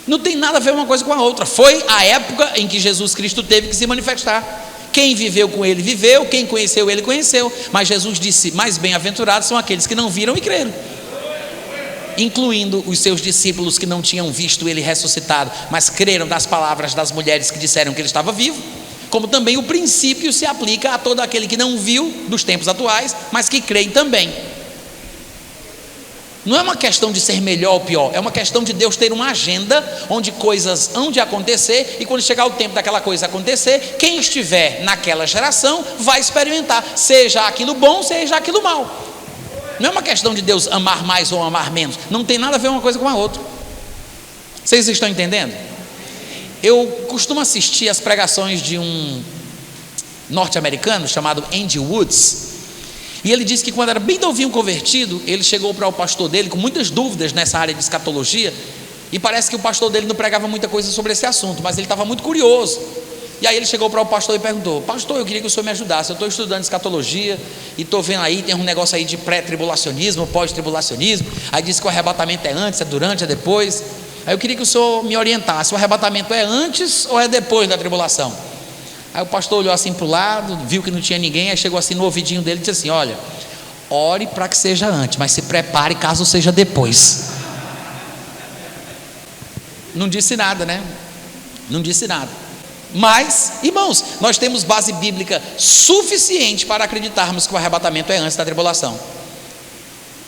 não tem nada a ver uma coisa com a outra. Foi a época em que Jesus Cristo teve que se manifestar. Quem viveu com ele viveu, quem conheceu ele conheceu. Mas Jesus disse: mais bem-aventurados são aqueles que não viram e creram, incluindo os seus discípulos que não tinham visto ele ressuscitado, mas creram nas palavras das mulheres que disseram que ele estava vivo. Como também o princípio se aplica a todo aquele que não viu dos tempos atuais, mas que creem também. Não é uma questão de ser melhor ou pior, é uma questão de Deus ter uma agenda onde coisas hão de acontecer, e quando chegar o tempo daquela coisa acontecer, quem estiver naquela geração vai experimentar, seja aquilo bom, seja aquilo mal. Não é uma questão de Deus amar mais ou amar menos. Não tem nada a ver uma coisa com a outra. Vocês estão entendendo? Eu costumo assistir as pregações de um norte-americano chamado Andy Woods. E ele disse que quando era bem novinho convertido, ele chegou para o pastor dele com muitas dúvidas nessa área de escatologia. E parece que o pastor dele não pregava muita coisa sobre esse assunto, mas ele estava muito curioso. E aí ele chegou para o pastor e perguntou: pastor, eu queria que o senhor me ajudasse, eu estou estudando escatologia e estou vendo aí, tem um negócio aí de pré-tribulacionismo, pós-tribulacionismo. Aí disse que o arrebatamento é antes, é durante, é depois. Aí eu queria que o senhor me orientasse: o arrebatamento é antes ou é depois da tribulação? Aí o pastor olhou assim para o lado, viu que não tinha ninguém, aí chegou assim no ouvidinho dele e disse assim: olha, ore para que seja antes, mas se prepare caso seja depois. Não disse nada, né? Não disse nada. Mas, irmãos, nós temos base bíblica suficiente para acreditarmos que o arrebatamento é antes da tribulação.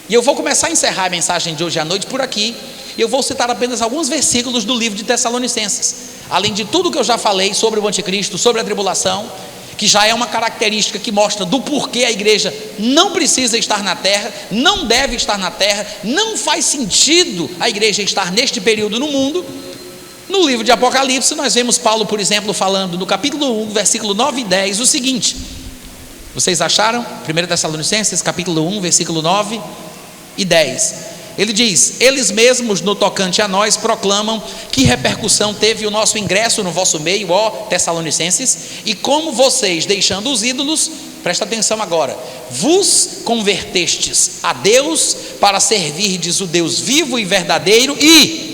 E eu vou começar a encerrar a mensagem de hoje à noite por aqui. E eu vou citar apenas alguns versículos do livro de Tessalonicenses. Além de tudo que eu já falei sobre o anticristo, sobre a tribulação, que já é uma característica que mostra do porquê a igreja não precisa estar na terra, não deve estar na terra, não faz sentido a igreja estar neste período no mundo. No livro de Apocalipse nós vemos Paulo, por exemplo, falando no capítulo 1, versículo 9 e 10, o seguinte. Vocês acharam? 1 Tessalonicenses, capítulo 1, versículo 9 e 10. Ele diz: eles mesmos no tocante a nós proclamam que repercussão teve o nosso ingresso no vosso meio, ó Tessalonicenses, e como vocês, deixando os ídolos, presta atenção agora, vos convertestes a Deus para servirdes o Deus vivo e verdadeiro e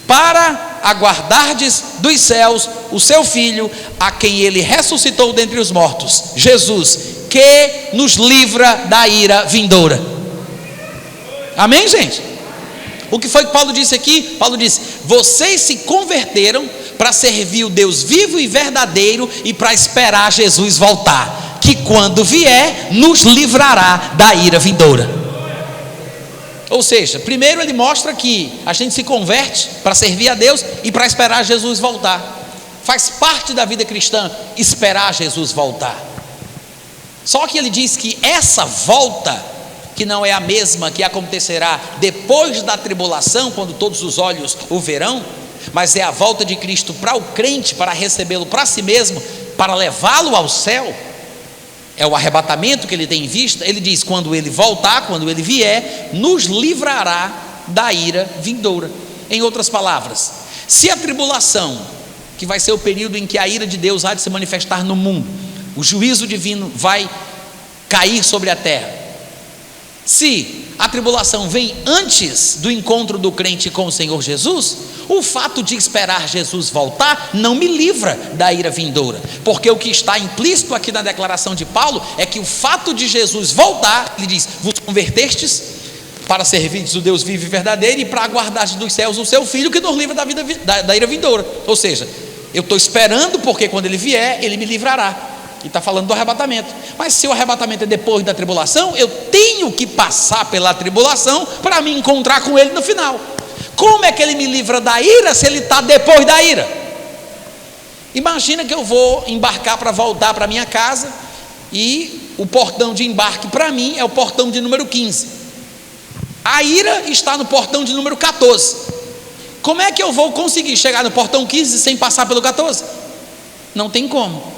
para aguardardes dos céus o seu Filho, a quem ele ressuscitou dentre os mortos, Jesus, que nos livra da ira vindoura. Amém, gente? O que foi que Paulo disse aqui? Paulo disse: vocês se converteram para servir o Deus vivo e verdadeiro e para esperar Jesus voltar, que quando vier nos livrará da ira vindoura. Ou seja, primeiro ele mostra que a gente se converte para servir a Deus e para esperar Jesus voltar. Faz parte da vida cristã esperar Jesus voltar. Só que ele diz que essa volta, que não é a mesma que acontecerá depois da tribulação, quando todos os olhos o verão, mas é a volta de Cristo para o crente, para recebê-lo para si mesmo, para levá-lo ao céu, é o arrebatamento que ele tem em vista. Ele diz: quando ele voltar, quando ele vier, nos livrará da ira vindoura. Em outras palavras, se a tribulação, que vai ser o período em que a ira de Deus há de se manifestar no mundo, o juízo divino vai cair sobre a terra, se a tribulação vem antes do encontro do crente com o Senhor Jesus, o fato de esperar Jesus voltar não me livra da ira vindoura, porque o que está implícito aqui na declaração de Paulo é que o fato de Jesus voltar, ele diz: vos convertestes para servirdes o Deus vivo e verdadeiro e para aguardar dos céus o seu Filho, que nos livra da ira vindoura. Ou seja, eu estou esperando, porque quando ele vier, ele me livrará. E está falando do arrebatamento. Mas se o arrebatamento é depois da tribulação, eu tenho que passar pela tribulação para me encontrar com ele no final. Como é que ele me livra da ira se ele está depois da ira? Imagina que eu vou embarcar para voltar para minha casa e o portão de embarque para mim é o portão de número 15. A ira está no portão de número 14. Como é que eu vou conseguir chegar no portão 15 sem passar pelo 14? Não tem como.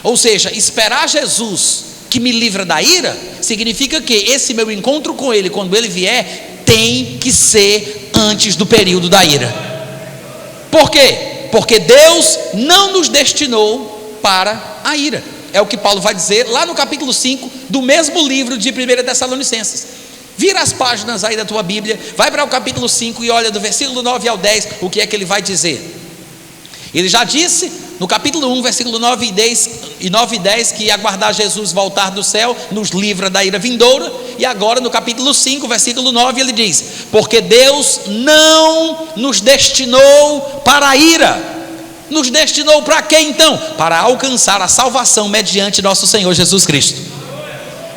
Ou seja, esperar Jesus que me livra da ira significa que esse meu encontro com ele, quando ele vier, tem que ser antes do período da ira. Por quê? Porque Deus não nos destinou para a ira. É o que Paulo vai dizer lá no capítulo 5 do mesmo livro de 1 Tessalonicenses. Vira as páginas aí da tua Bíblia, vai para o capítulo 5 e olha do versículo 9 ao 10 o que é que ele vai dizer. Ele já disse no capítulo 1, versículo 9 e 10, que aguardar Jesus voltar do céu nos livra da ira vindoura. E agora no capítulo 5, versículo 9, ele diz: porque Deus não nos destinou para a ira. Nos destinou para quê então? Para alcançar a salvação mediante nosso Senhor Jesus Cristo,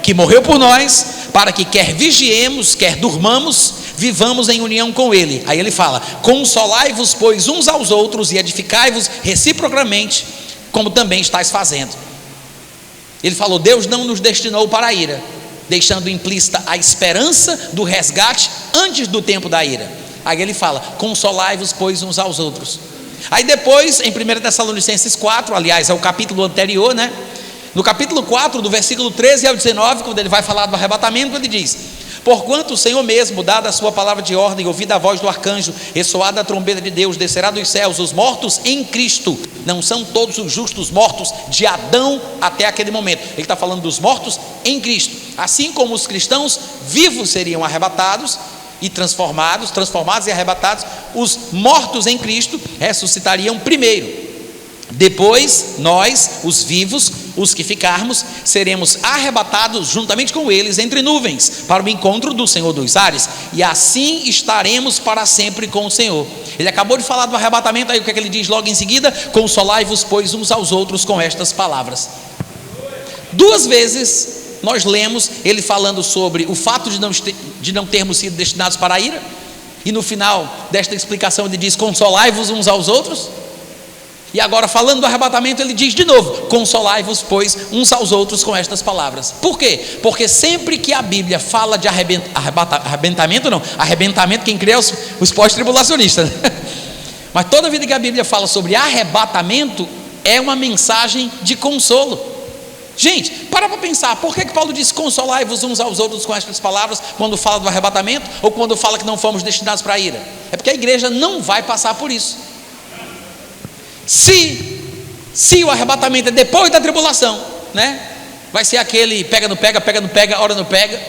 que morreu por nós, para que quer vigiemos, quer durmamos, vivamos em união com ele. Aí ele fala: consolai-vos, pois, uns aos outros e edificai-vos reciprocamente, como também estáis fazendo. Ele falou: Deus não nos destinou para a ira, deixando implícita a esperança do resgate antes do tempo da ira. Aí ele fala: consolai-vos, pois, uns aos outros. Aí depois, em 1 Tessalonicenses 4, aliás, é o capítulo anterior, né? No capítulo 4, do versículo 13 ao 19, quando ele vai falar do arrebatamento, ele diz: porquanto o Senhor mesmo, dada a sua palavra de ordem, ouvida a voz do arcanjo, ressoada a trombeta de Deus, descerá dos céus, os mortos em Cristo não são todos os justos mortos de Adão até aquele momento. Ele está falando dos mortos em Cristo. Assim como os cristãos vivos seriam arrebatados e transformados e arrebatados, os mortos em Cristo ressuscitariam primeiro. Depois, nós, os vivos, os que ficarmos, seremos arrebatados juntamente com eles entre nuvens, para o encontro do Senhor dos ares, e assim estaremos para sempre com o Senhor. Ele acabou de falar do arrebatamento, aí o que é que ele diz logo em seguida? Consolai-vos, pois, uns aos outros com estas palavras. 2 vezes nós lemos ele falando sobre o fato de não termos sido destinados para a ira, e no final desta explicação ele diz: consolai-vos uns aos outros. E agora, falando do arrebatamento, ele diz de novo: consolai-vos, pois, uns aos outros com estas palavras. Por quê? Porque sempre que a Bíblia fala de arrebentamento, quem crê é os pós-tribulacionistas, mas toda vida que a Bíblia fala sobre arrebatamento, é uma mensagem de consolo. Gente, para pensar, por que Paulo diz consolai-vos uns aos outros com estas palavras, quando fala do arrebatamento, ou quando fala que não fomos destinados para a ira? É porque a igreja não vai passar por isso. Se o arrebatamento é depois da tribulação, né? Vai ser aquele pega no pega, ora no pega.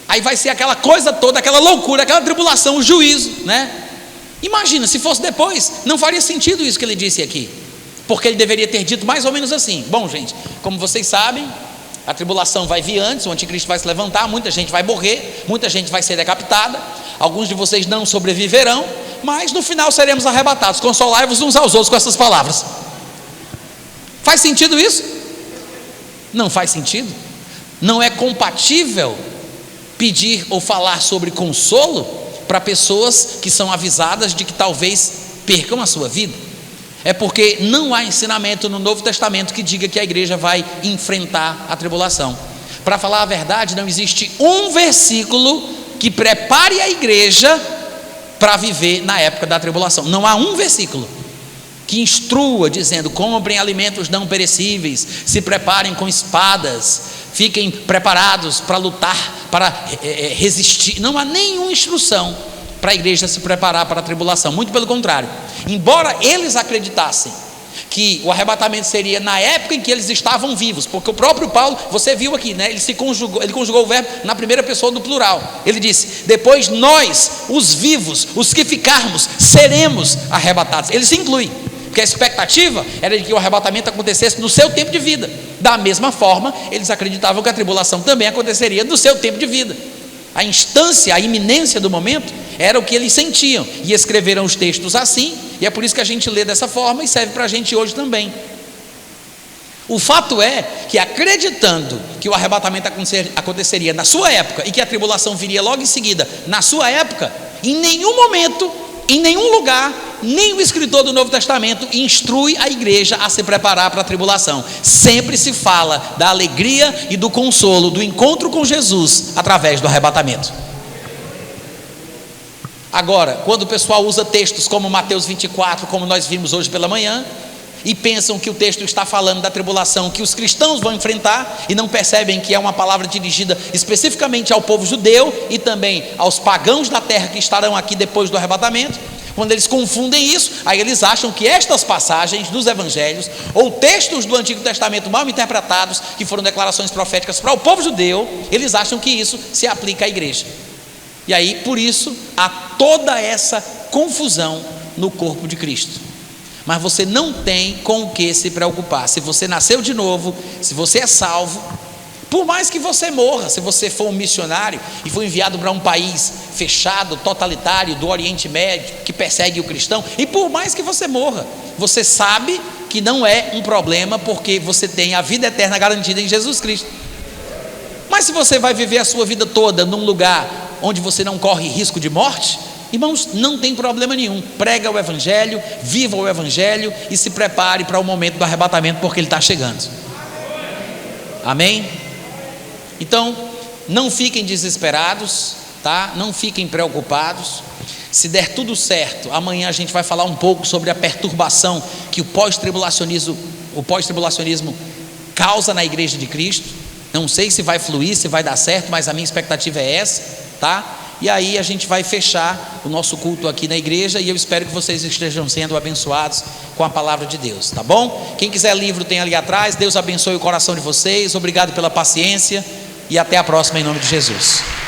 Aí vai ser aquela coisa toda, aquela loucura, aquela tribulação, o juízo, né? Imagina, se fosse depois, não faria sentido isso que ele disse aqui, porque ele deveria ter dito mais ou menos assim: bom, gente, como vocês sabem, a tribulação vai vir antes, o anticristo vai se levantar, muita gente vai morrer, muita gente vai ser decapitada, alguns de vocês não sobreviverão, mas no final seremos arrebatados. Consolai-vos uns aos outros com essas palavras. Faz sentido isso? Não faz sentido. Não é compatível pedir ou falar sobre consolo para pessoas que são avisadas de que talvez percam a sua vida. É porque não há ensinamento no Novo Testamento que diga que a igreja vai enfrentar a tribulação. Para falar a verdade, não existe um versículo que prepare a igreja para viver na época da tribulação. Não há um versículo que instrua dizendo: comprem alimentos não perecíveis, se preparem com espadas, fiquem preparados para lutar, para resistir. Não há nenhuma instrução para a igreja se preparar para a tribulação. Muito pelo contrário, embora eles acreditassem que o arrebatamento seria na época em que eles estavam vivos, porque o próprio Paulo, você viu aqui, né? Ele conjugou o verbo na primeira pessoa do plural. Ele disse: depois nós, os vivos, os que ficarmos, seremos arrebatados. Ele se inclui, porque a expectativa era de que o arrebatamento acontecesse no seu tempo de vida. Da mesma forma, eles acreditavam que a tribulação também aconteceria no seu tempo de vida. A instância, a iminência do momento era o que eles sentiam, e escreveram os textos assim, e é por isso que a gente lê dessa forma e serve para a gente hoje também. O fato é que, acreditando que o arrebatamento aconteceria na sua época e que a tribulação viria logo em seguida na sua época, em nenhum momento, em nenhum lugar, nem o escritor do Novo Testamento instrui a igreja a se preparar para a tribulação. Sempre se fala da alegria e do consolo do encontro com Jesus através do arrebatamento. Agora, quando o pessoal usa textos como Mateus 24, como nós vimos hoje pela manhã, e pensam que o texto está falando da tribulação que os cristãos vão enfrentar, e não percebem que é uma palavra dirigida especificamente ao povo judeu e também aos pagãos da terra que estarão aqui depois do arrebatamento, quando eles confundem isso, aí eles acham que estas passagens dos evangelhos, ou textos do Antigo Testamento mal interpretados, que foram declarações proféticas para o povo judeu, eles acham que isso se aplica à igreja. E aí, por isso, há toda essa confusão no corpo de Cristo. Mas você não tem com o que se preocupar. Se você nasceu de novo, se você é salvo, por mais que você morra, se você for um missionário e for enviado para um país fechado, totalitário, do Oriente Médio, que persegue o cristão, e por mais que você morra, você sabe que não é um problema, porque você tem a vida eterna garantida em Jesus Cristo. Mas se você vai viver a sua vida toda num lugar onde você não corre risco de morte, irmãos, não tem problema nenhum. Prega o evangelho, viva o evangelho e se prepare para o momento do arrebatamento, porque ele está chegando. Amém? Então, não fiquem desesperados, tá? Não fiquem preocupados. Se der tudo certo, amanhã a gente vai falar um pouco sobre a perturbação que o pós-tribulacionismo causa na igreja de Cristo. Não sei se vai fluir, se vai dar certo, mas a minha expectativa é essa, tá? E aí a gente vai fechar o nosso culto aqui na igreja, e eu espero que vocês estejam sendo abençoados com a palavra de Deus, tá bom? Quem quiser livro tem ali atrás. Deus abençoe o coração de vocês, obrigado pela paciência e até a próxima em nome de Jesus.